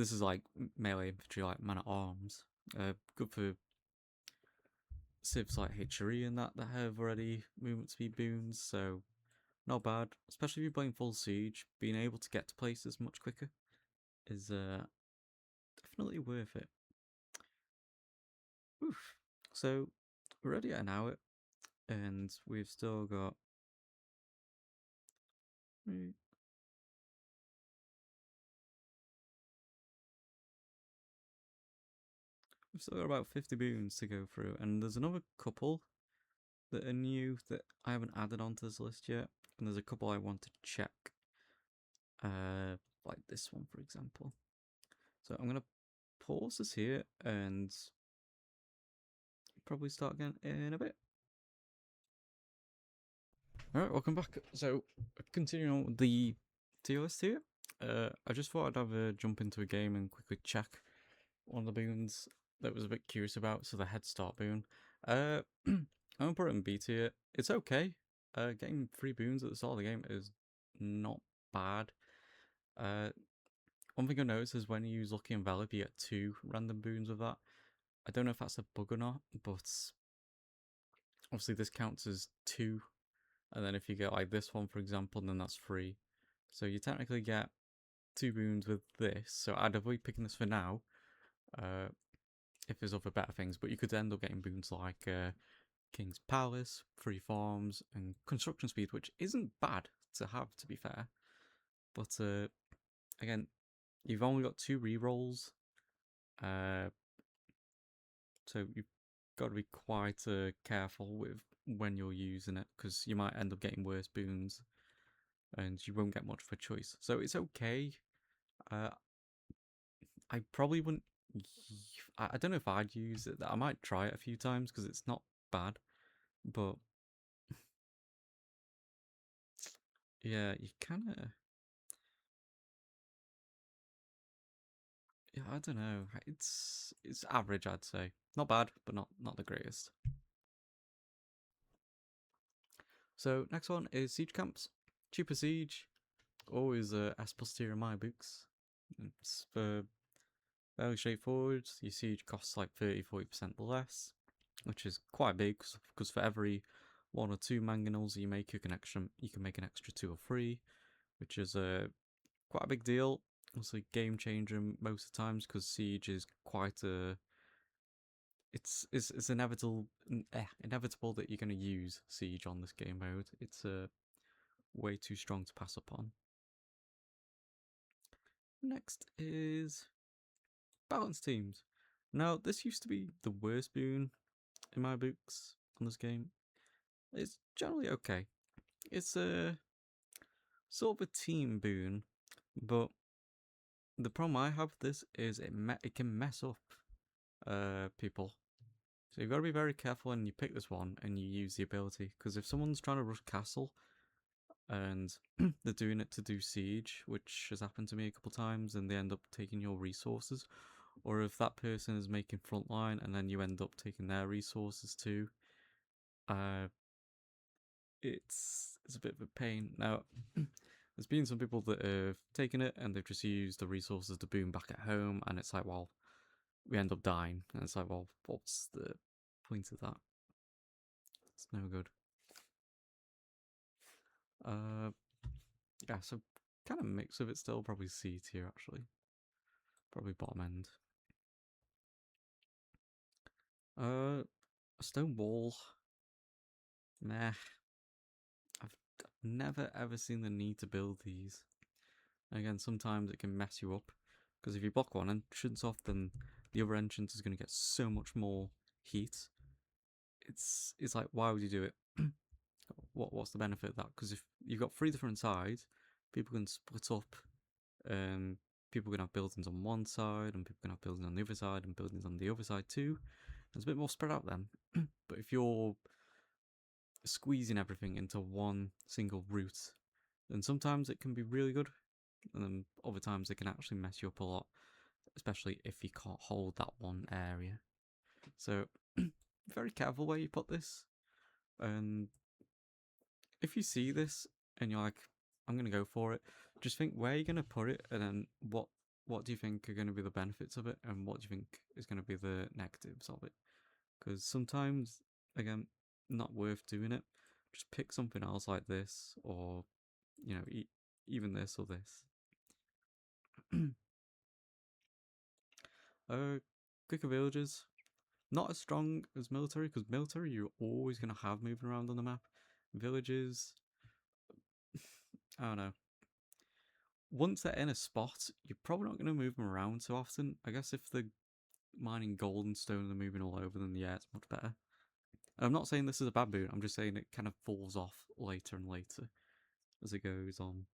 this is like melee infantry, like man at arms. Good for civs like Hitchery and that have already movement speed boons, so not bad. Especially if you're playing full siege, being able to get to places much quicker is definitely worth it. Oof. So we're already at an hour, and we've still got. We've still got about 50 boons to go through, and there's another couple that are new that I haven't added onto this list yet, and there's a couple I want to check, like this one for example. So I'm gonna pause this here and probably start again in a bit. Alright, welcome back. So continuing on with the tier list here, I just thought I'd have a jump into a game and quickly check one of the boons that I was a bit curious about. So the head start boon. I'm gonna put it in B tier. It's okay. Getting 3 boons at the start of the game is not bad. One thing I noticed is when you use Lucky Envelop, you get 2 random boons with that. I don't know if that's a bug or not, but obviously this counts as 2. And then if you get like this one, for example, then that's 3. So you technically get 2 boons with this. So I'd avoid picking this for now. If there's other better things, but you could end up getting boons like King's Palace, Free Farms, and Construction Speed, which isn't bad to have, to be fair. But again, you've only got 2 rerolls, so you've got to be quite careful with when you're using it, because you might end up getting worse boons, and you won't get much of a choice. So it's okay. I probably wouldn't. I don't know if I'd use it. I might try it a few times because it's not bad, but yeah, you kind of. Yeah, I don't know. It's average, I'd say. Not bad, but not the greatest. So next one is siege camps. Cheaper siege, always S plus tier in my books. It's fairly straightforward. Your siege costs like 30-40% less, which is quite big because for every 1 or 2 mangonels you make, you can make an extra 2 or 3, which is quite a big deal. Also, game changer most of the times because siege is quite a. It's inevitable that you're going to use siege on this game mode. It's way too strong to pass up on. Next is balanced teams. Now, this used to be the worst boon in my books on this game. It's generally okay. It's a sort of a team boon, but the problem I have with this is it can mess up people. So you've got to be very careful when you pick this one and you use the ability, because if someone's trying to rush castle and they're doing it to do siege, which has happened to me a couple times, and they end up taking your resources, or if that person is making frontline and then you end up taking their resources too, it's a bit of a pain. Now, there's been some people that have taken it and they've just used the resources to boom back at home, and it's like, well, we end up dying, and it's like, well, what's the point of that? It's no good. Yeah, so kind of mix of it still, probably C tier actually. Probably bottom end. A stone wall, meh. I've never ever seen the need to build these. Again, sometimes it can mess you up because if you block one entrance off, then the other entrance is going to get so much more heat. It's like, why would you do it? What's the benefit of that? Because if you've got three different sides, people can split up. Um, People can have buildings on one side, and people can have buildings on the other side, and buildings on the other side too. It's a bit more spread out then. But if you're squeezing everything into one single route, then sometimes it can be really good, and then other times it can actually mess you up a lot, especially if you can't hold that one area. So, very careful where you put this. And if you see this and you're like, I'm gonna go for it, just think where you're gonna put it, and then what do you think are gonna be the benefits of it, and what do you think is gonna be the negatives of it? Because sometimes, again, not worth doing it. Just pick something else like this, or you know, even this or this. Quicker villages, not as strong as military, because military you're always gonna have moving around on the map. Villages, I don't know. Once they're in a spot, you're probably not gonna move them around so often. I guess if they're mining gold and stone and they're moving all over, then yeah, it's much better. I'm not saying this is a bad boon. I'm just saying it kind of falls off later and later as it goes on.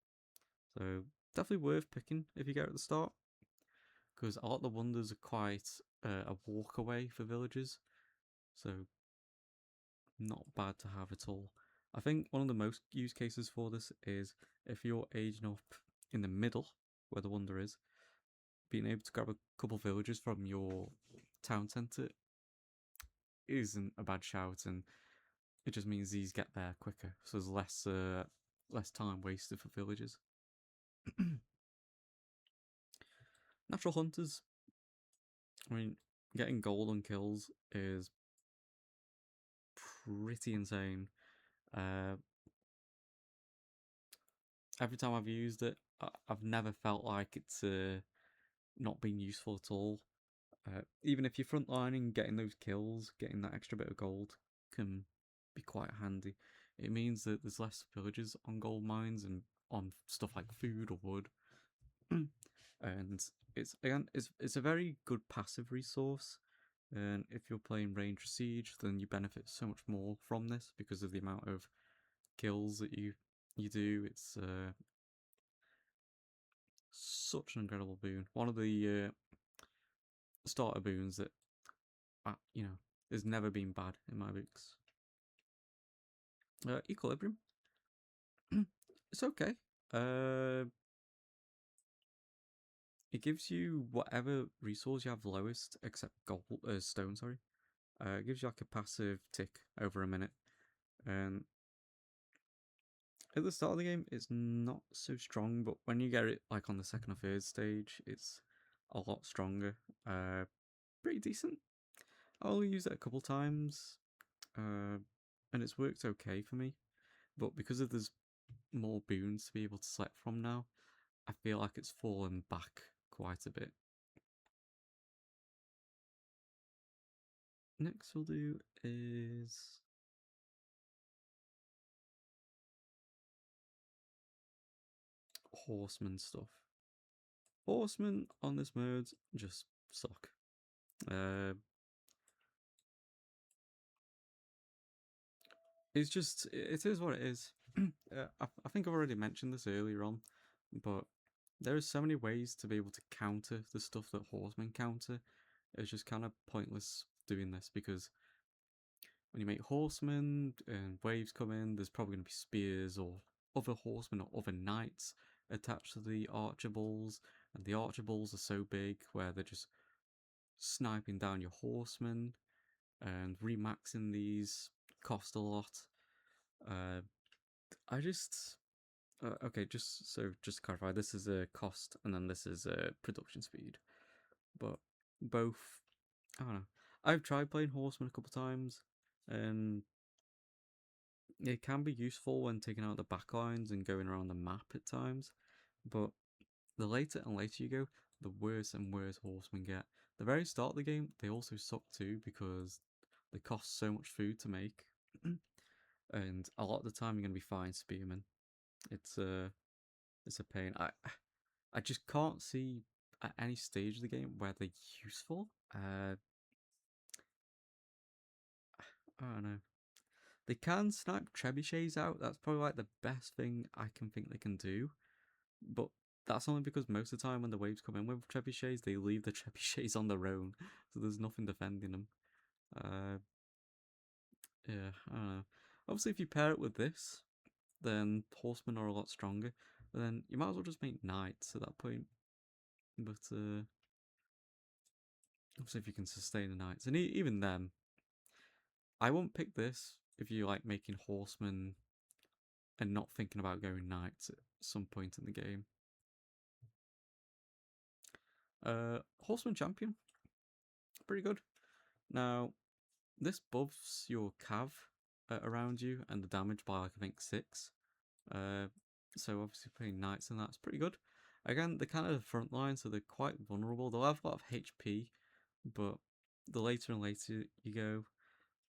So definitely worth picking if you go at the start, because a lot of the wonders are quite a walk away for villagers. So not bad to have at all. I think one of the most use cases for this is if you're aging up in the middle where the wonder is, being able to grab a couple villagers from your town centre isn't a bad shout, and it just means these get there quicker, so there's less time wasted for villagers. Natural hunters. I mean, getting gold on kills is pretty insane. Uh, every time I've used it, I've never felt like it's not been useful at all. Even if you're frontlining, getting those kills, getting that extra bit of gold can be quite handy. It means that there's less villagers on gold mines and on stuff like food or wood. And it's a very good passive resource. And if you're playing range siege, then you benefit so much more from this because of the amount of kills that you do. It's such an incredible boon. One of the starter boons that has never been bad in my books. Equilibrium. It's okay. It gives you whatever resource you have lowest, except gold, stone. Sorry. It gives you like a passive tick over a minute, and at the start of the game, it's not so strong. But when you get it like on the second or third stage, it's a lot stronger. Pretty decent. I only used it a couple times, and it's worked okay for me. But because of there's more boons to be able to select from now, I feel like it's fallen back quite a bit. Next we'll do is horseman stuff. Horsemen on this mode just suck. It's just, it is what it is. I think I've already mentioned this earlier on, but there are so many ways to be able to counter the stuff that horsemen counter. It's just kind of pointless doing this because when you make horsemen and waves come in, there's probably going to be spears or other horsemen or other knights attached to the archer balls, and the archer balls are so big where they're just sniping down your horsemen, and remaxing these cost a lot. I just okay, just to clarify, this is a cost and then this is a production speed, but both, I don't know. I've tried playing horsemen a couple times, and it can be useful when taking out the backlines and going around the map at times, but the later and later you go, the worse and worse horsemen get. The very start of the game, they also suck too because they cost so much food to make, and a lot of the time you're gonna be fine spearmen. It's a pain. I just can't see at any stage of the game where they're useful. I don't know. They can snipe trebuchets out. That's probably like the best thing I can think they can do. But that's only because most of the time when the waves come in with trebuchets, they leave the trebuchets on their own, so there's nothing defending them. Yeah, I don't know. Obviously, if you pair it with this, then horsemen are a lot stronger. But then you might as well just make knights at that point. But obviously, if you can sustain the knights, and even then, I won't pick this if you like making horsemen and not thinking about going knights at some point in the game. Horseman champion, pretty good. Now, this buffs your cav around you and the damage by like I think 6. So obviously playing knights and that's pretty good. Again, they're kind of the front line, so they're quite vulnerable. They'll have a lot of HP, but the later and later you go,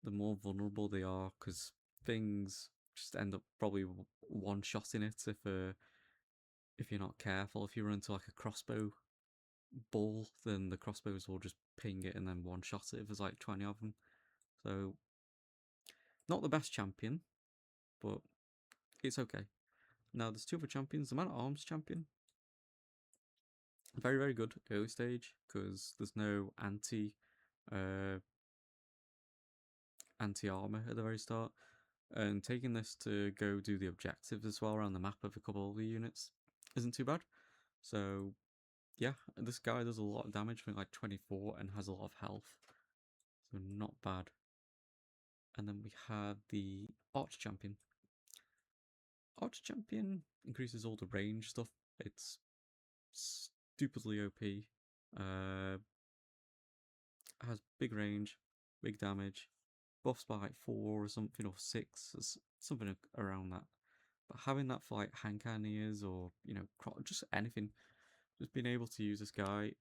the more vulnerable they are because things just end up probably one-shotting it if you're not careful. If you run into like a crossbow bull, then the crossbows will just ping it and then one-shot it if there's like 20 of them. So, not the best champion, but it's okay. Now, there's 2 other champions. The Man-at-Arms champion, very, very good early stage because there's no anti-armor at the very start. And taking this to go do the objectives as well around the map of a couple of the units isn't too bad. So, yeah, this guy does a lot of damage, I think like 24, and has a lot of health. So, not bad. And then we have the Arch champion. Arch champion increases all the range stuff. It's stupidly OP. Has big range, big damage, buffs by like 4 or something, or 6, something around that. But having that for like hand cannoneers or just anything, just being able to use this guy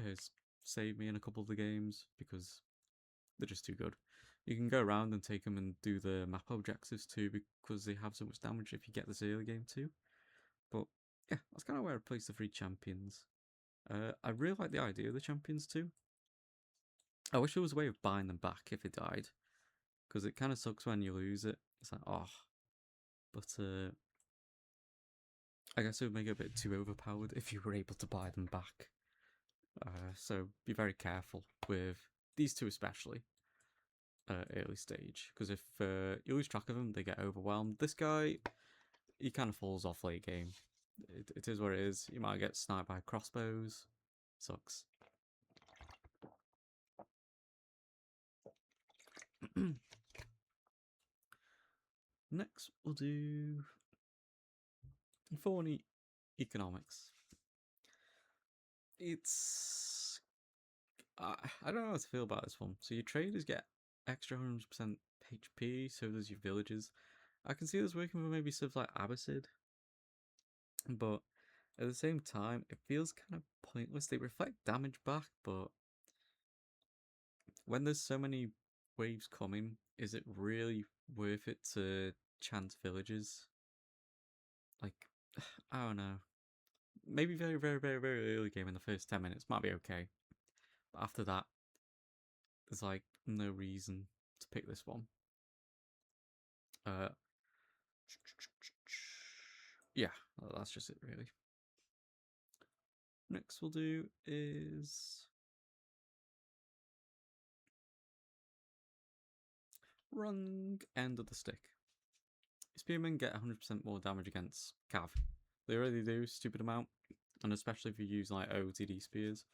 has saved me in a couple of the games because they're just too good. You can go around and take them and do the map objectives too because they have so much damage if you get this early game too. But yeah, that's kind of where I place the 3 champions. I really like the idea of the champions too. I wish there was a way of buying them back if it died, because it kind of sucks when you lose it. It's like, oh, but I guess it would make it a bit too overpowered if you were able to buy them back. So be very careful with these 2 especially, early stage, because if you lose track of them, they get overwhelmed. This guy, he kind of falls off late game. It is what it is. You might get sniped by crossbows. Sucks. Next, we'll do thorny economics. It's I don't know how to feel about this one. So your traders get extra 100% HP, so does your villagers. I can see this working for maybe stuff like Abbasid, but at the same time, it feels kind of pointless. They reflect damage back, but when there's so many waves coming, is it really worth it to chance villagers? Like, I don't know. Maybe very, very, very, very early game in the first 10 minutes might be okay. But after that, there's like no reason to pick this one. Yeah, that's just it really. Next we'll do is Rung End of the Stick. Spearmen get 100% more damage against Cav. They already do a stupid amount, and especially if you use like OTD spears,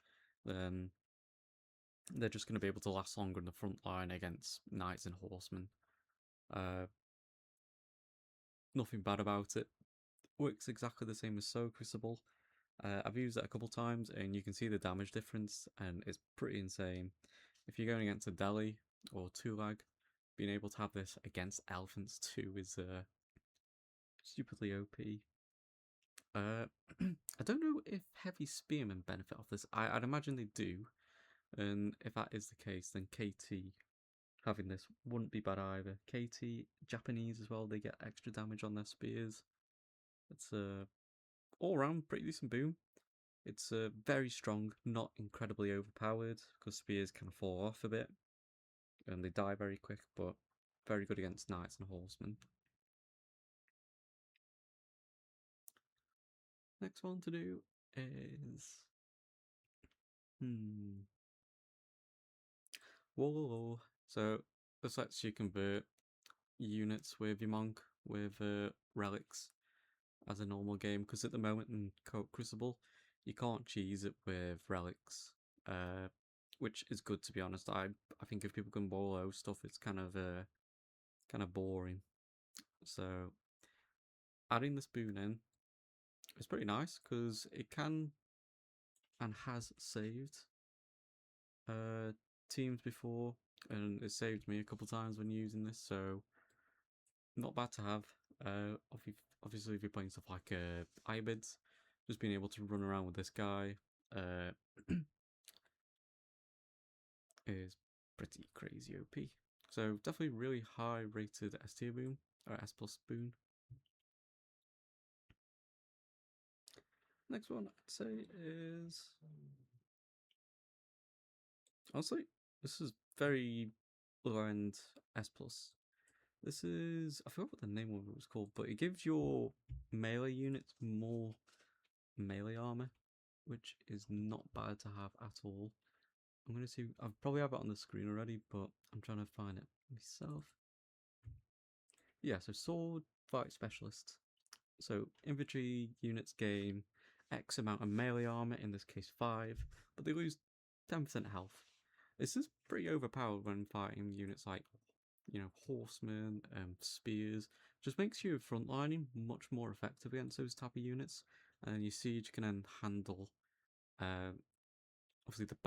then they're just going to be able to last longer in the front line against knights and horsemen. Nothing bad about it. Works exactly the same as Coop Crucible. I've used it a couple times and you can see the damage difference and it's pretty insane. If you're going against a Delhi or Tulag, being able to have this against elephants too is stupidly OP. I don't know if heavy spearmen benefit off this. I'd imagine they do, and if that is the case, then KT having this wouldn't be bad either. KT, Japanese as well, they get extra damage on their spears. It's a all round pretty decent boon. It's very strong, not incredibly overpowered, because spears kind of fall off a bit and they die very quick, but very good against knights and horsemen. Next one to do is whoa. So this lets you convert units with your monk with relics as a normal game, because at the moment in Coop Crucible you can't cheese it with relics, which is good, to be honest. I think if people can bolo stuff, it's kind of boring. So adding this boon in is pretty nice because it can and has saved teams before, and it saved me a couple times when using this, so not bad to have. Obviously, if you're playing stuff like Ibids, just being able to run around with this guy is pretty crazy OP. So definitely really high rated S tier boon, or S plus boon. Next one I'd say is, honestly, this is very low end S plus. This is, I forgot what the name of it was called, but it gives your melee units more melee armor, which is not bad to have at all. I'm going to see, I probably have it on the screen already, but I'm trying to find it myself. Yeah, so sword fight specialist. So infantry units gain X amount of melee armor, in this case 5, but they lose 10% health. This is pretty overpowered when fighting units like, horsemen, spears. Just makes your frontlining much more effective against those type of units, and your siege can then handle, obviously the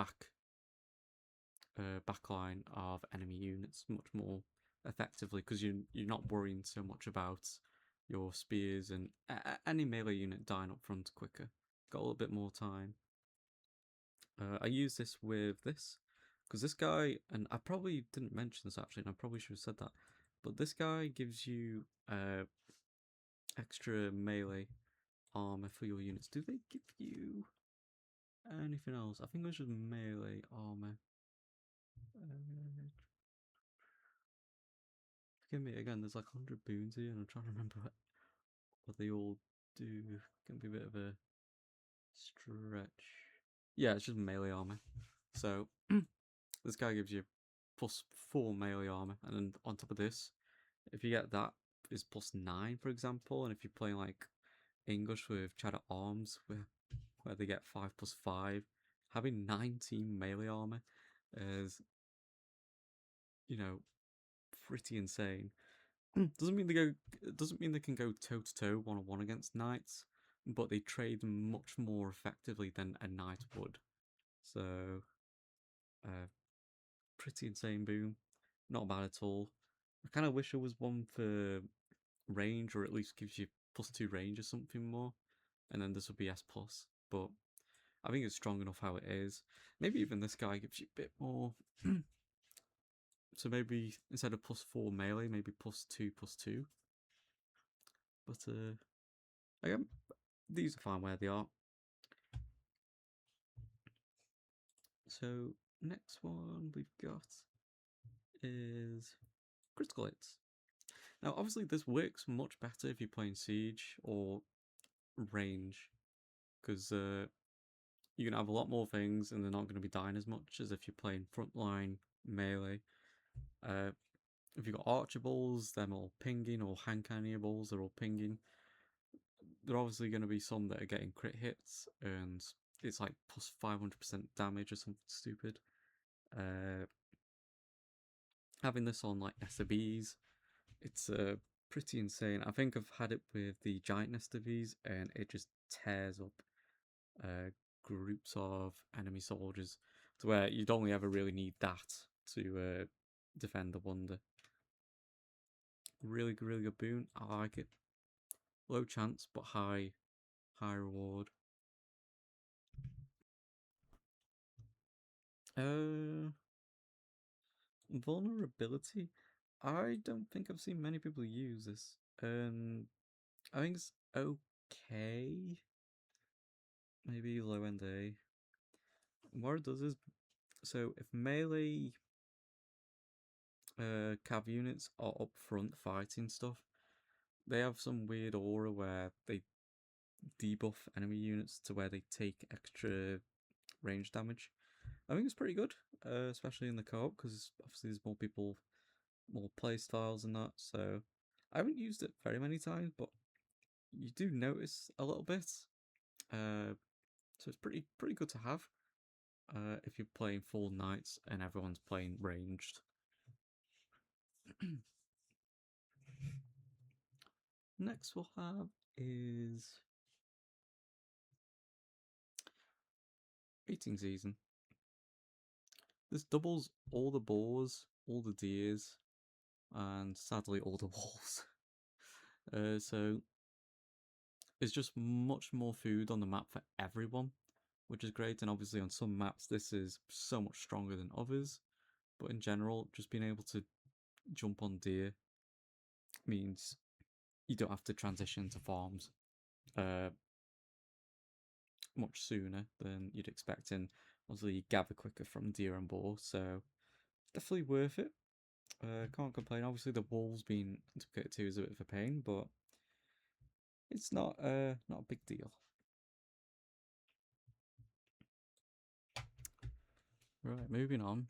backline of enemy units much more effectively, because you're not worrying so much about your spears and any melee unit dying up front quicker. Got a little bit more time. I use this with this, because this guy, and I probably didn't mention this actually, and I probably should have said that, but this guy gives you extra melee armor for your units. Do they give you anything else? I think it was just melee armor. Forgive me again, there's like 100 boons here, and I'm trying to remember what they all do. Can be a bit of a stretch. Yeah, it's just melee armor. So this guy gives you +4 melee armor, and then on top of this, if you get that, is +9, for example. And if you're playing like English with Chat at Arms, where they get 5+5, having 19 melee armor is, pretty insane. Doesn't mean they can go toe to toe 1-on-1 against knights, but they trade much more effectively than a knight would. So, pretty insane boon. Not bad at all. I kind of wish there was one for range, or at least gives you +2 range or something more, and then this would be S plus. But I think it's strong enough how it is. Maybe even this guy gives you a bit more. So maybe instead of +4 melee, maybe +2/+2. But again, these are fine where they are. So next one we've got is critical hits. Now obviously this works much better if you're playing siege or range, because you can have a lot more things and they're not going to be dying as much as if you're playing frontline melee. If you've got archer balls, they're all pinging, or Hankania balls, they're all pinging. There are obviously going to be some that are getting crit hits, and it's like +500% damage or something stupid. Having this on like SABs, it's pretty insane. I think I've had it with the giant SABs, and it just tears up groups of enemy soldiers, to where you'd only ever really need that to defend the wonder. Really, really good boon. I like it. Low chance, but high reward. Vulnerability. I don't think I've seen many people use this. I think it's okay. Maybe low end A. What it does is, so if melee cav units are up front fighting stuff, they have some weird aura where they debuff enemy units to where they take extra range damage. I think it's pretty good, especially in the co-op, because obviously there's more people, more play styles and that. So I haven't used it very many times, but you do notice a little bit. So it's pretty good to have if you're playing full knights and everyone's playing ranged. Next we'll have is mating season. This doubles all the boars, all the deers, and sadly all the wolves. So it's just much more food on the map for everyone, which is great. And obviously on some maps this is so much stronger than others, but in general just being able to jump on deer means you don't have to transition to farms much sooner than you'd expect, and obviously you gather quicker from deer and boar, so definitely worth it. Can't complain. Obviously the wolves being duplicated too is a bit of a pain, but it's not a big deal. Right, moving on.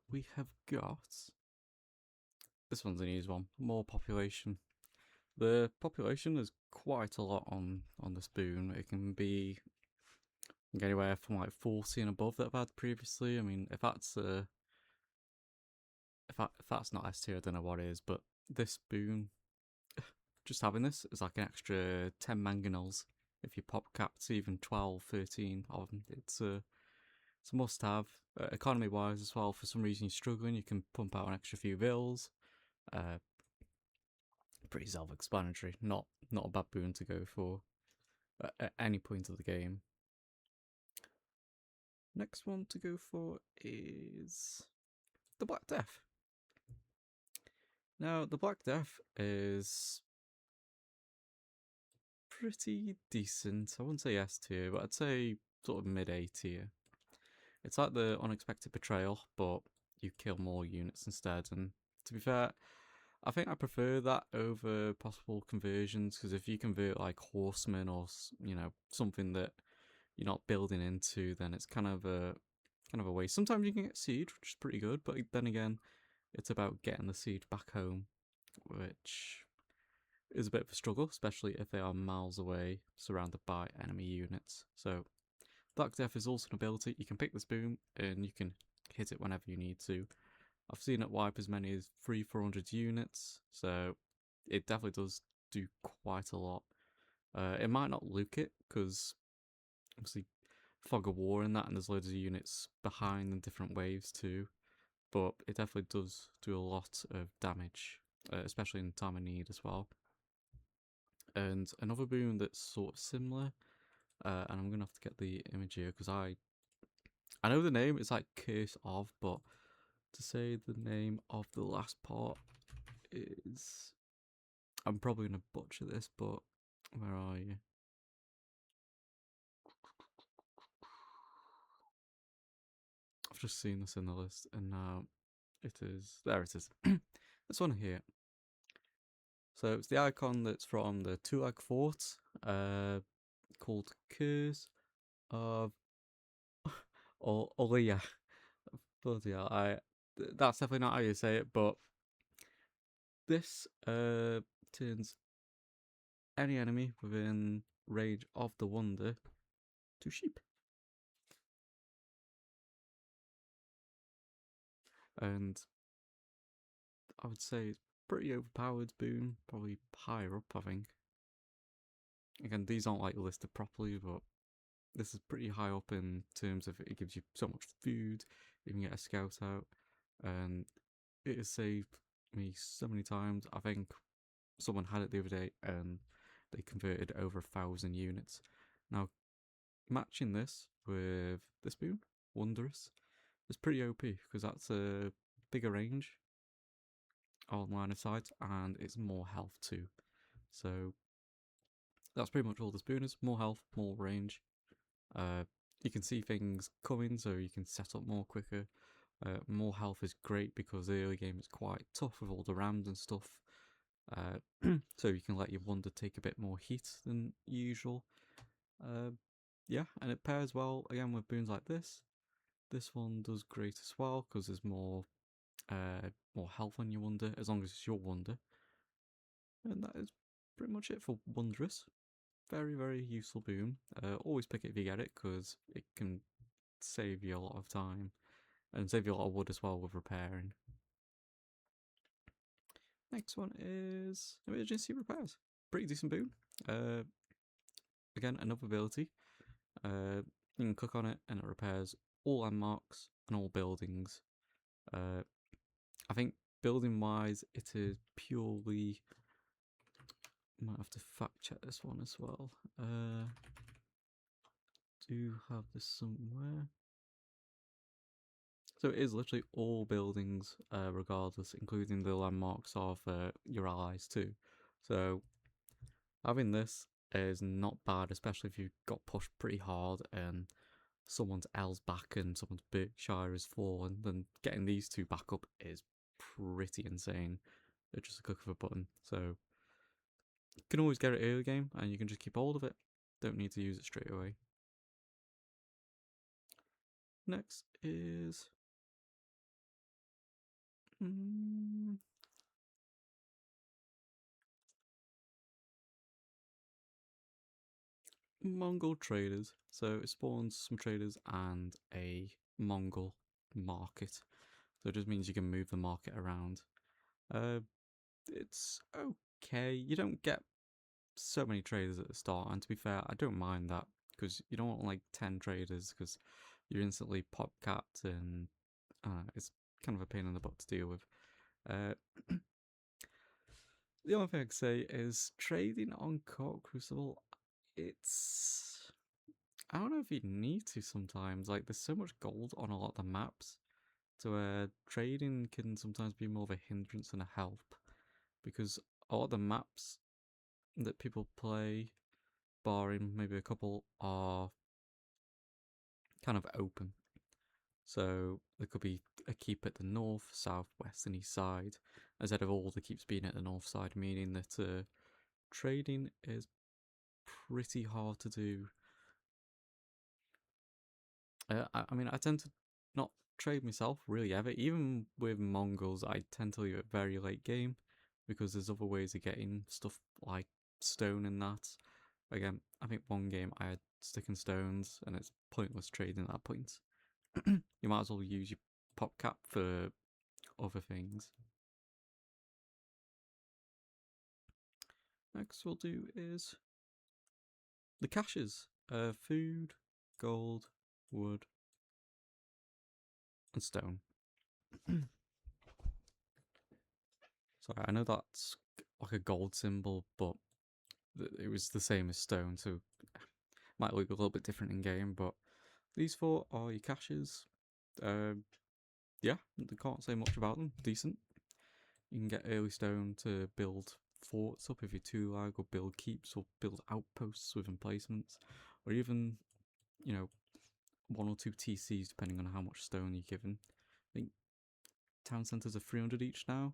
We have got, this one's an easy one. More population. The population is quite a lot on this boon. It can be anywhere from like 40 and above that I've had previously. I mean, if that's if that's not S tier, I don't know what is. But this boon, just having this is like an extra 10 mangonels. If you pop caps, even 12, 13 of them, it's a must have. Economy wise as well, for some reason you're struggling, you can pump out an extra few bills. Pretty self-explanatory. Not a bad boon to go for at any point of the game. Next one to go for is the Black Death. Now, the Black Death is pretty decent. I wouldn't say S tier, but I'd say sort of mid A tier. It's like the Unexpected Betrayal, but you kill more units instead. And to be fair, I think I prefer that over possible conversions, because if you convert like horsemen or something that you're not building into, then it's kind of a waste. Sometimes you can get siege, which is pretty good, but then again, it's about getting the siege back home, which is a bit of a struggle, especially if they are miles away, surrounded by enemy units. So Black Death is also an ability. You can pick this boom and you can hit it whenever you need to. I've seen it wipe as many as 300-400 units, so it definitely does do quite a lot. It might not look it, because obviously fog of war in that, and there's loads of units behind in different waves too, but it definitely does do a lot of damage, especially in time of need as well. And another boon that's sort of similar, and I'm gonna have to get the image here because I know the name. It's like Curse of, but to say the name of the last part is, I'm probably gonna butcher this, but where are you? I've just seen this in the list, and now it is, there it is. This one here. So it's the icon that's from the Tulag Fort, called Curse of Olia. Bloody hell, that's definitely not how you say it, but this turns any enemy within range of the wonder to sheep. And I would say it's pretty overpowered boon, probably higher up, I think. Again, these aren't like listed properly, but this is pretty high up in terms of it gives you so much food, you can get a scout out, and it has saved me so many times. I think someone had it the other day and they converted over 1,000 units. Now, matching this with this boon, Wondrous, is pretty OP, because that's a bigger range on line of sight, and it's more health too. So that's pretty much all this boon is: more health, more range. You can see things coming, so you can set up more quicker. More health is great because the early game is quite tough with all the rams and stuff. So you can let your wonder take a bit more heat than usual. Yeah, and it pairs well again with boons like this. This one does great as well because there's more health on your wonder as long as it's your wonder. And that is pretty much it for Wondrous. Very, very useful boon. Always pick it if you get it because it can save you a lot of time and save you a lot of wood as well with repairing. Next one is Emergency Repairs. Pretty decent boon. Again, another ability. You can click on it and it repairs all landmarks and all buildings. I think building wise, it is purely. Might have to fact check this one as well. Do have this somewhere. So it is literally all buildings, regardless, including the landmarks of your allies too. So having this is not bad, especially if you got pushed pretty hard and someone's L's back and someone's Berkshire is fallen. Then getting these two back up is pretty insane. It's just a click of a button. So you can always get it early game, and you can just keep hold of it. Don't need to use it straight away. Next is Mongol traders. So it spawns some traders and a Mongol market. So it just means you can move the market around. It's okay. You don't get so many traders at the start, and to be fair, I don't mind that because you don't want like 10 traders because you're instantly pop capped, and it's kind of a pain in the butt to deal with. The only thing I can say is trading on Coop Crucible, it's. I don't know if you need to sometimes. Like, there's so much gold on a lot of the maps to where trading can sometimes be more of a hindrance than a help. Because a lot of the maps that people play, barring maybe a couple, are kind of open. So there could be a keep at the north, south, west, and east side, instead of all the keeps being at the north side, meaning that trading is pretty hard to do. I mean, I tend to not trade myself really ever. Even with Mongols, I tend to leave it very late game because there's other ways of getting stuff like stone and that. Again, I think one game I had stick and stones, and it's pointless trading at that point. You might as well use your pop cap for other things. Next we'll do is the caches. Food, gold, wood, and stone. Sorry, I know that's like a gold symbol, but it was the same as stone, so might look a little bit different in game. But these four are your caches. Yeah, I can't say much about them. Decent. You can get early stone to build forts up if you're too lag, or build keeps, or build outposts with emplacements, or even, you know, 1 or 2 TCs depending on how much stone you're given. I think town centres are 300 each now.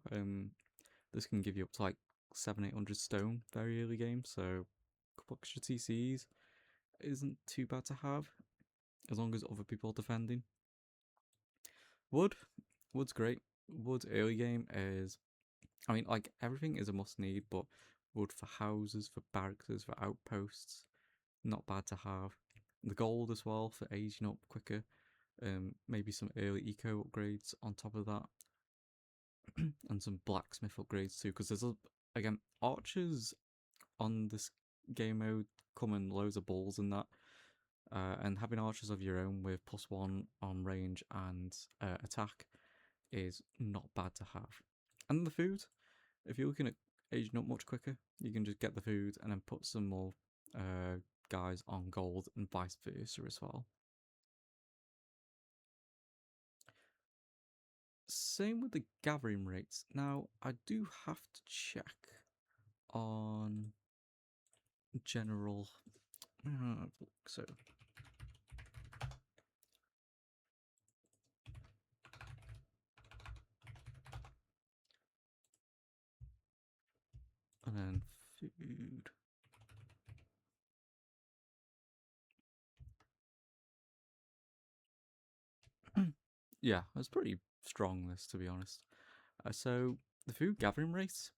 This can give you up to like 700-800 stone very early game, so a couple extra TCs isn't too bad to have as long as other people are defending. Wood's great. Wood early game is, I mean, like, everything is a must need, but wood for houses, for barracks, for outposts, not bad to have. The gold as well for aging up quicker. Maybe some early eco upgrades on top of that. And some blacksmith upgrades too, because there's, again, archers on this game mode come in loads of balls and that. And having archers of your own with +1 on range and attack is not bad to have. And the food, if you're looking at aging up much quicker, you can just get the food and then put some more guys on gold and vice versa as well. same with the gathering rates. Now, I do have to check on general. So, and then food. Yeah, that's pretty strong, this, to be honest. So, the food gathering rate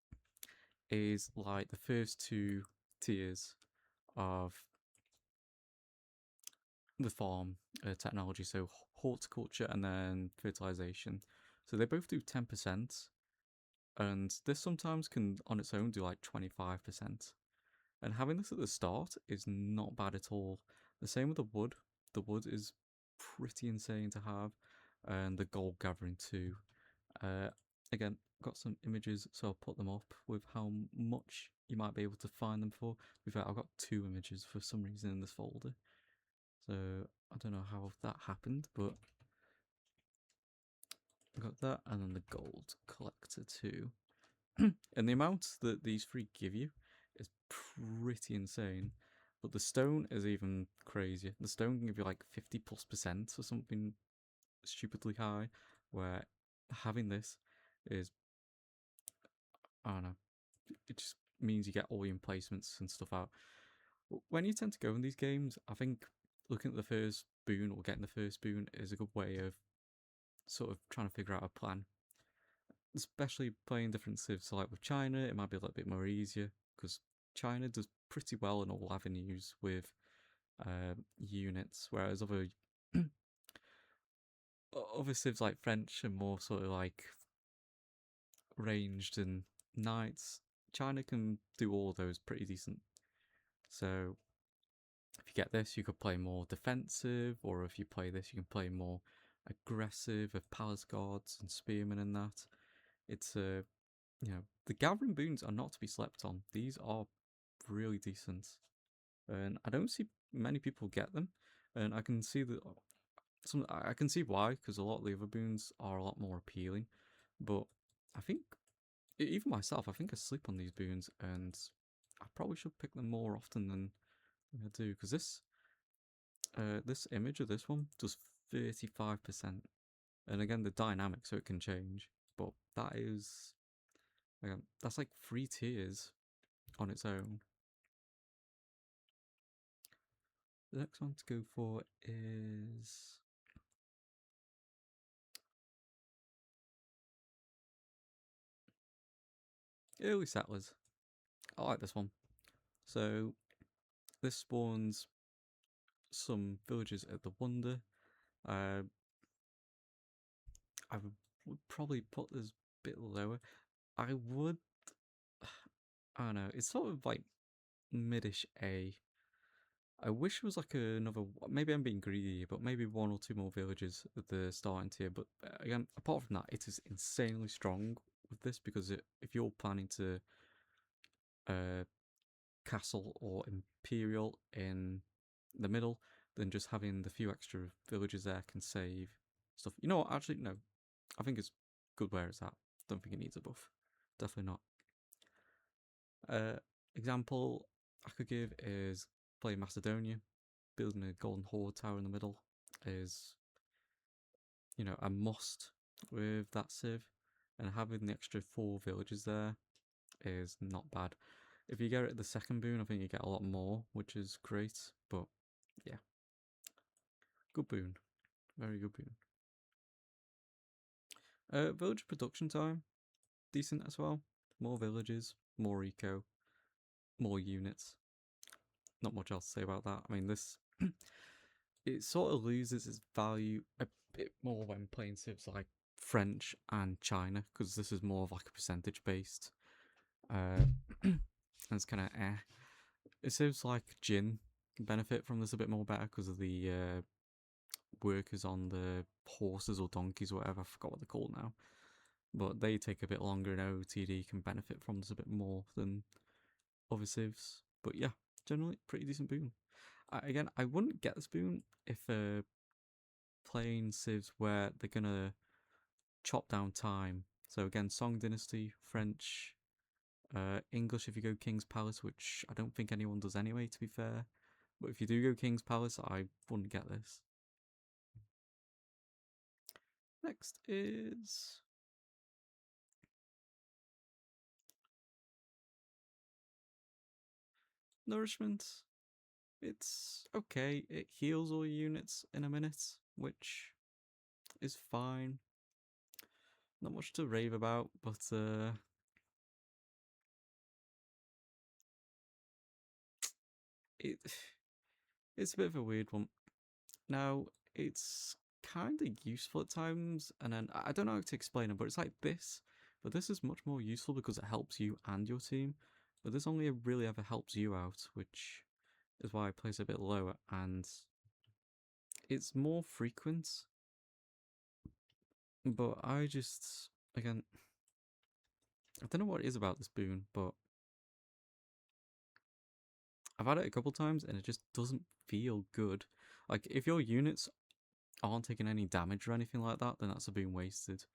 is like the first two tiers of the farm technology, so horticulture and then fertilization. So they both do 10%, and this sometimes can on its own do like 25%. And having this at the start is not bad at all. The same with the wood. The wood is pretty insane to have, and the gold gathering too. Uh, Again, got some images, so I'll put them up with how much you might be able to find them for. In fact, I've got 2 images for some reason in this folder. So I don't know how that happened, but I got that, and then the gold collector too. And the amount that these 3 give you is pretty insane. But the stone is even crazier. The stone can give you like 50+% or something stupidly high, where having this is, I don't know, it just means you get all your emplacements and stuff out. When you tend to go in these games, I think looking at the first boon or getting the first boon is a good way of sort of trying to figure out a plan. Especially playing different civs, so like with China, it might be a little bit more easier because China does pretty well in all avenues with units, whereas other civs like French are more sort of like ranged and knights. China can do all those pretty decent. So if you get this, you could play more defensive, or if you play this, you can play more aggressive with palace guards and spearmen and that. It's a the gathering boons are not to be slept on. These are really decent, and I don't see many people get them. And I can see that I can see why, because a lot of the other boons are a lot more appealing. But I think even myself, I think I sleep on these boons, and I probably should pick them more often than I do, because this image of this one does 35%, and again the dynamic, so it can change. But that is that's like 3 tiers on its own. The next one to go for is early settlers. I like this one. So this spawns some villages at the Wonder. I would probably put this a bit lower. I would, I don't know, it's sort of like midish A. I wish it was like another, maybe I'm being greedy, but maybe 1 or 2 more villages at the starting tier. But again, apart from that, it is insanely strong with this, because if you're planning to castle or imperial in the middle, then just having the few extra villages there can save stuff. You know what, actually, no. I think it's good where it's at. Don't think it needs a buff. Definitely not. Example I could give is playing Macedonia. Building a golden horde tower in the middle is, a must with that civ. And having the extra 4 villages there is not bad. If you get it at the second boon, I think you get a lot more, which is great. But yeah, good boon, very good boon. Village production time, decent as well. More villages, more eco, more units. Not much else to say about that. I mean, this it sort of loses its value a bit more when playing civs like French and China, because this is more of like a percentage based. And it's kind of It seems like Jin can benefit from this a bit more better because of the workers on the horses or donkeys or whatever. I forgot what they're called now. But they take a bit longer, and OTD can benefit from this a bit more than other civs. But yeah, generally pretty decent boon. Again, I wouldn't get this boon if playing civs where they're gonna chop down time. So again, Song Dynasty, French, English if you go King's Palace, which I don't think anyone does anyway, to be fair. But if you do go King's Palace, I wouldn't get this. Next is Nourishment. It's okay. It heals all your units in a minute, which is fine. Not much to rave about, but it it's a bit of a weird one. Now, it's kind of useful at times, and then I don't know how to explain it, but it's like this. But this is much more useful because it helps you and your team. But this only really ever helps you out, which is why I place it a bit lower, and it's more frequent. But I just, again, I don't know what it is about this boon, but I've had it a couple times and it just doesn't feel good. Like, if your units aren't taking any damage or anything like that, then that's a boon wasted.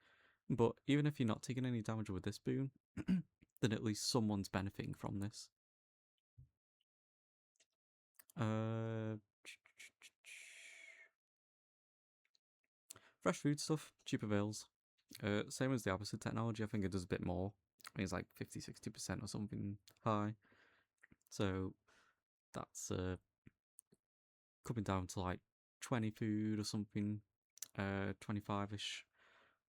But even if you're not taking any damage with this boon, then at least someone's benefiting from this. Fresh food stuff, cheap avails. Same as the opposite technology, I think it does a bit more. I think it's like 50-60% or something high. So that's coming down to like 20 food or something, 25-ish.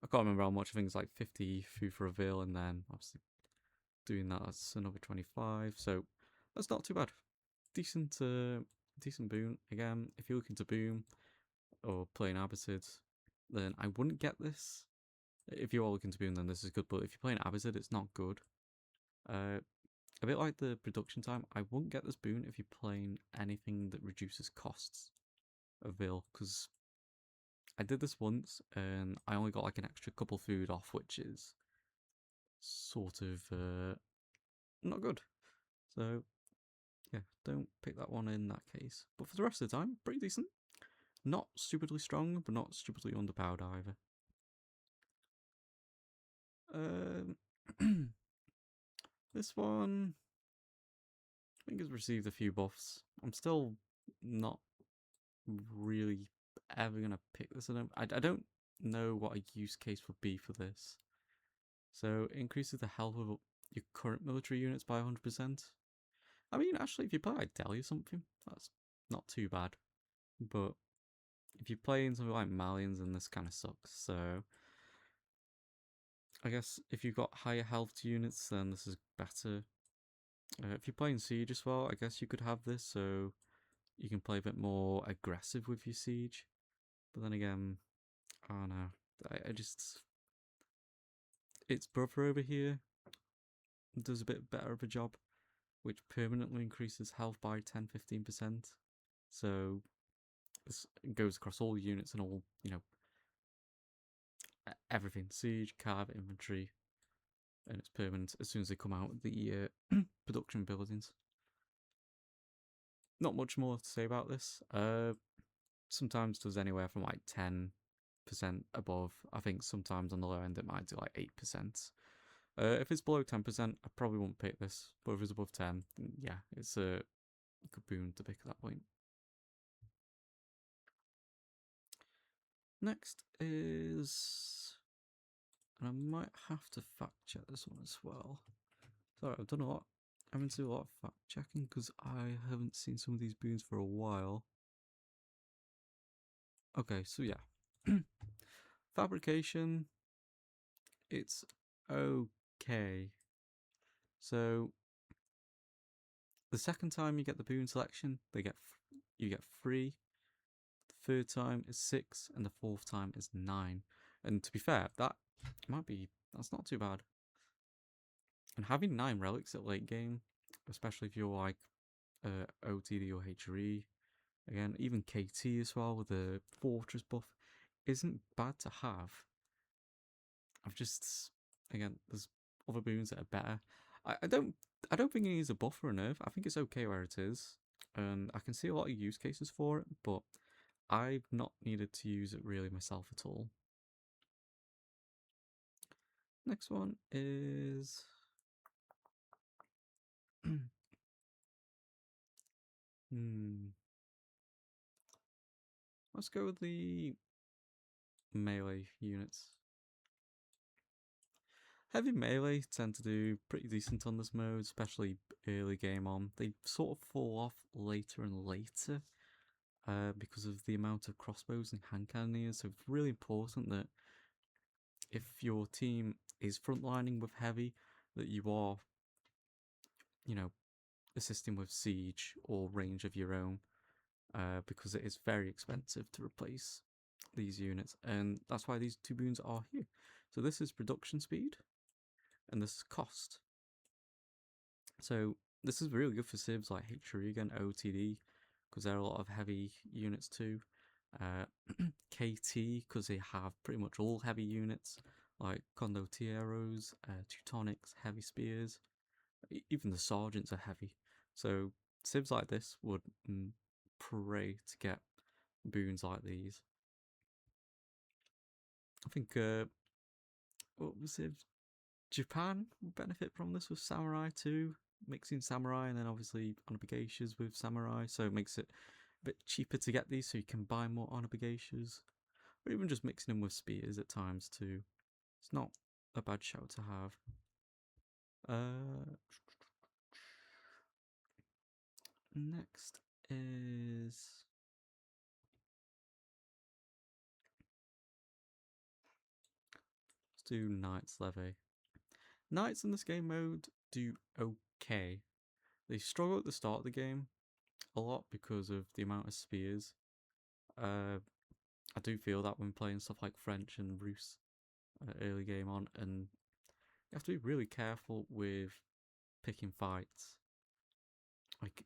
I can't remember how much. I think it's like 50 food for a veil, and then obviously doing that's another 25. So that's not too bad. Decent boon. Again, if you're looking to boom or playing Abasid, then I wouldn't get this. If you are looking to boom, then this is good. But if you're playing Abasid, it's not good. A bit like the production time, I wouldn't get this boon if you're playing anything that reduces costs of Veil, because I did this once and I only got like an extra couple food off, which is sort of not good. So yeah, don't pick that one in that case. But for the rest of the time, pretty decent. Not stupidly strong, but not stupidly underpowered either. This one, I think, has received a few buffs. I'm still not really ever gonna pick this. I don't know what a use case would be for this. So it increases the health of your current military units by 100%. I mean, actually, if you play like Delhi or something, that's not too bad. But if you're playing something like Malians, then this kind of sucks. So I guess if you've got higher health units, then this is better. If you're playing Siege as well, I guess you could have this, so you can play a bit more aggressive with your Siege. But then again, I don't know. I just... Its brother over here does a bit better of a job, which permanently increases health by 10-15%. So this goes across all units and all, everything. Siege, cav, infantry, and it's permanent as soon as they come out of the production buildings. Not much more to say about this. Sometimes does anywhere from like 10% above. I think sometimes on the low end it might do like 8%. If it's below 10%, I probably won't pick this. But if it's above 10, yeah, it's a good boon to pick at that point. Next is, and I might have to fact check this one as well. Sorry, I've done a lot. I haven't seen a lot of fact checking because I haven't seen some of these boons for a while. Okay, so yeah. Fabrication, it's okay. So the second time you get the boon selection, you get 3. The third time is 6, and the fourth time is 9. And to be fair, that's not too bad. And having 9 relics at late game, especially if you're like OTD or HRE, again, even KT as well with the Fortress buff, isn't bad to have. Again, there's other boons that are better. I don't think it needs a buff or a nerf. I think it's okay where it is. And I can see a lot of use cases for it, but I've not needed to use it really myself at all. Next one is let's go with the melee units. Heavy melee tend to do pretty decent on this mode, especially early game on. They sort of fall off later and later because of the amount of crossbows and hand cannoneers. So it's really important that if your team is frontlining with heavy, that you are, assisting with siege or range of your own, because it is very expensive to replace these units, and that's why these two boons are here. So this is production speed, and this is cost. So this is really good for civs like H3 and OTD, because there are a lot of heavy units too. KT, because they have pretty much all heavy units, like Condotieros, Teutonics, heavy spears. Even the sergeants are heavy. So civs like this would pray to get boons like these. I think what was it? Japan would benefit from this with samurai too, mixing samurai and then obviously onabigashas with samurai, so it makes it a bit cheaper to get these, so you can buy more onabigashas, or even just mixing them with spears at times too. It's not a bad shout to have. Next is let's do Knights Levy. Knights in this game mode do okay. They struggle at the start of the game a lot because of the amount of spears. I do feel that when playing stuff like French and Russe early game on, and you have to be really careful with picking fights. Like,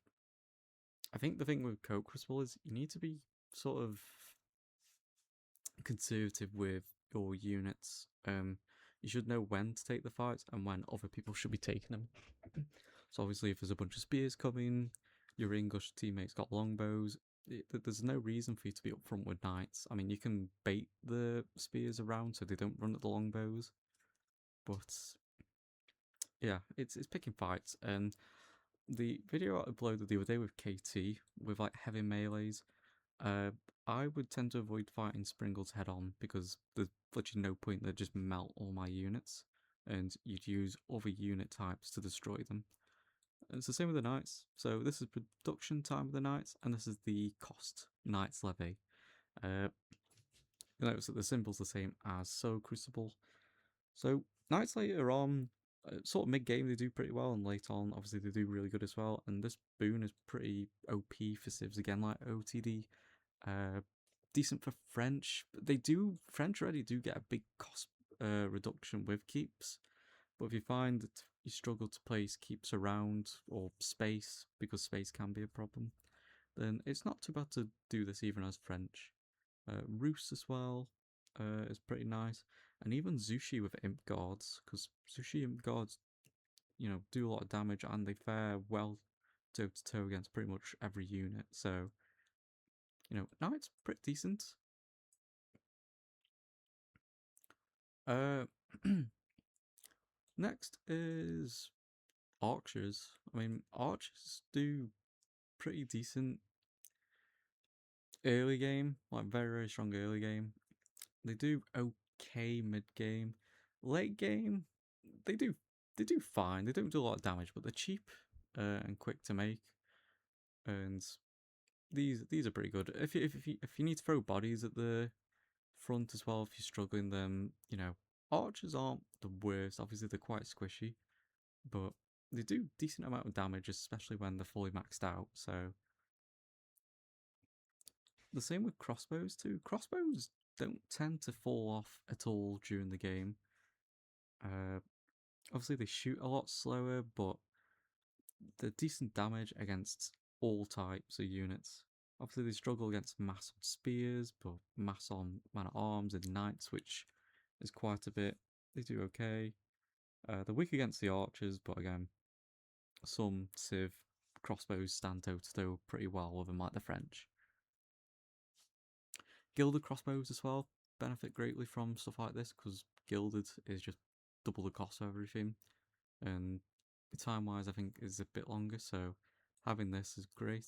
I think the thing with Coop Crucible is you need to be sort of conservative with your units. You should know when to take the fights and when other people should be taking them. So obviously if there's a bunch of spears coming, your English teammates got longbows, there's no reason for you to be up front with knights. I mean, you can bait the spears around so they don't run at the longbows, but yeah, it's picking fights. And the video I uploaded the other day with KT with like heavy melees, I would tend to avoid fighting Springles head on because there's literally no point. They just melt all my units, and you'd use other unit types to destroy them. And it's the same with the knights. So this is production time of the knights, and this is the cost knights levy. You notice that the symbol's the same as So Crucible. So knights later on, sort of mid game, they do pretty well, and late on, obviously they do really good as well. And this boon is pretty OP for civs again, like OTD. Decent for French. French already do get a big cost reduction with keeps, but if you find that you struggle to place keeps around or space, because space can be a problem, then it's not too bad to do this even as French. Russe as well is pretty nice, and even Zushi with Imp Guards, because Zushi Imp Guards, do a lot of damage and they fare well toe to toe against pretty much every unit. So, now it's pretty decent. Next is archers. I mean, archers do pretty decent early game, like very, very strong early game. They do okay mid game. Late game, they do fine. They don't do a lot of damage, but they're cheap and quick to make. And these are pretty good. If you need to throw bodies at the front as well, if you're struggling, then archers aren't the worst. Obviously, they're quite squishy, but they do decent amount of damage, especially when they're fully maxed out. So the same with crossbows too. Crossbows don't tend to fall off at all during the game. Obviously they shoot a lot slower, but they're decent damage against all types of units. Obviously they struggle against mass on spears, but mass on man-at-arms and knights, which is quite a bit. They do okay. They're weak against the archers, but again, some civ crossbows stand toe to toe pretty well with them, like the French. Gilded crossbows as well benefit greatly from stuff like this, because gilded is just double the cost of everything, and time wise I think is a bit longer, so having this is great.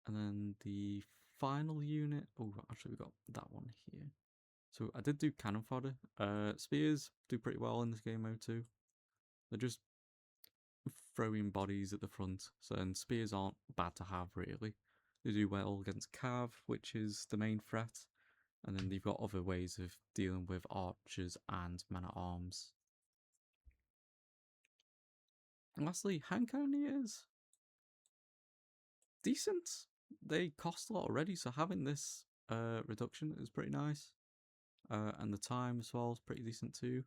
And then the final unit, oh actually we got that one here. So I did do cannon fodder. Spears do pretty well in this game mode too. They're just throwing bodies at the front, so and spears aren't bad to have really. They do well against cav, which is the main threat, and then they've got other ways of dealing with archers and men-at-arms. And lastly, hand cannoneers. Decent. They cost a lot already, so having this reduction is pretty nice. And the time as well is pretty decent too.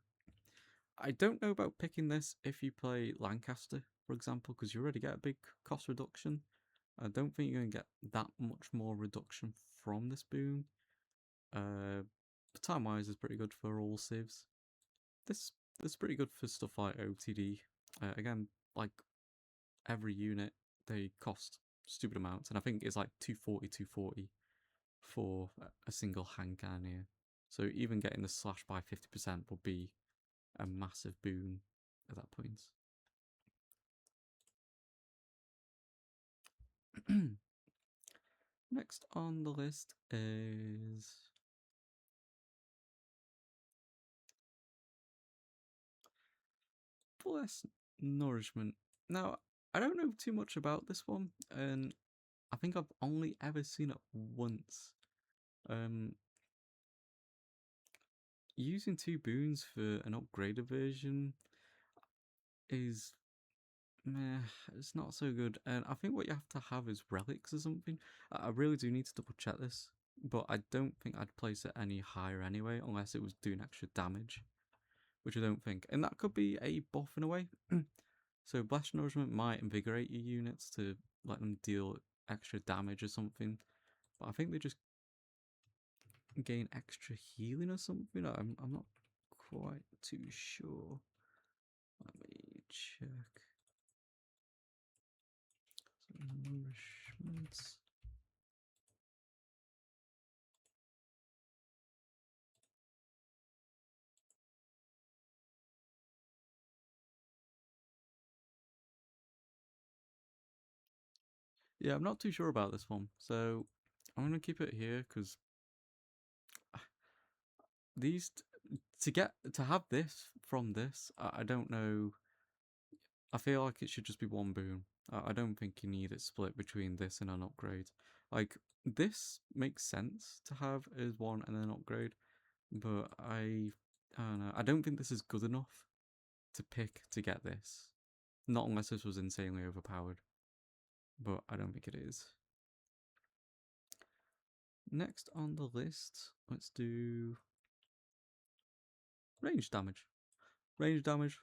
I don't know about picking this if you play Lancaster, for example, because you already get a big cost reduction. I don't think you're going to get that much more reduction from this boon. Time-wise is pretty good for all civs. This is pretty good for stuff like OTD. Again, like every unit, they cost stupid amounts, and I think it's like 240 for a single hand cannoneer. So even getting the slash by 50% would be a massive boon at that point. Next on the list is Bless Nourishment. Now, I don't know too much about this one, and I think I've only ever seen it once. Using 2 boons for an upgraded version is meh, it's not so good. And I think what you have to have is relics or something. I really do need to double check this, but I don't think I'd place it any higher anyway, unless it was doing extra damage, which I don't think. And that could be a buff in a way. So Blessed Nourishment might invigorate your units to let them deal extra damage or something, but I think they just gain extra healing or something. I'm not quite too sure. Let me check. So nourishments. Yeah, I'm not too sure about this one, so I'm gonna keep it here because these to have this from this, I don't know. I feel like it should just be one boon. I don't think you need it split between this and an upgrade. Like this makes sense to have as one and then upgrade, but I don't know. I don't think this is good enough to pick to get this. Not unless this was insanely overpowered, but I don't think it is. Next on the list, let's do range damage. Range damage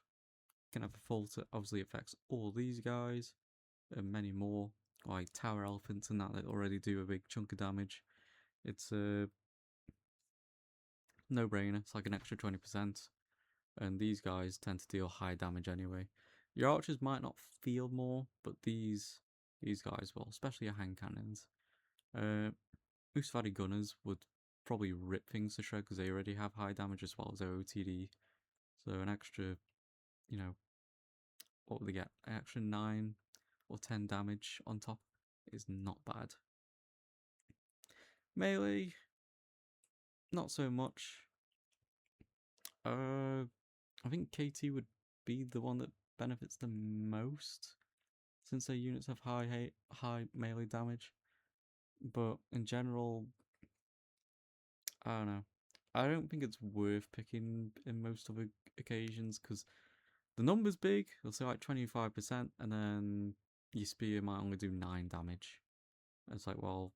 can have a fault that obviously affects all these guys and many more, like tower elephants and that already do a big chunk of damage. It's a no-brainer. It's like an extra 20%, and these guys tend to deal high damage anyway. Your archers might not feel more, but these guys will, especially your hand cannons. Usfadi gunners would probably rip things to shred because they already have high damage as well as their OTD. So an extra, you know, what would they get? An extra 9 or 10 damage on top is not bad. Melee, not so much. I think KT would be the one that benefits the most, since their units have high melee damage. But in general, I don't know. I don't think it's worth picking in most other occasions because the number's big. It'll say like 25%, and then your spear might only do 9 damage. It's like, well,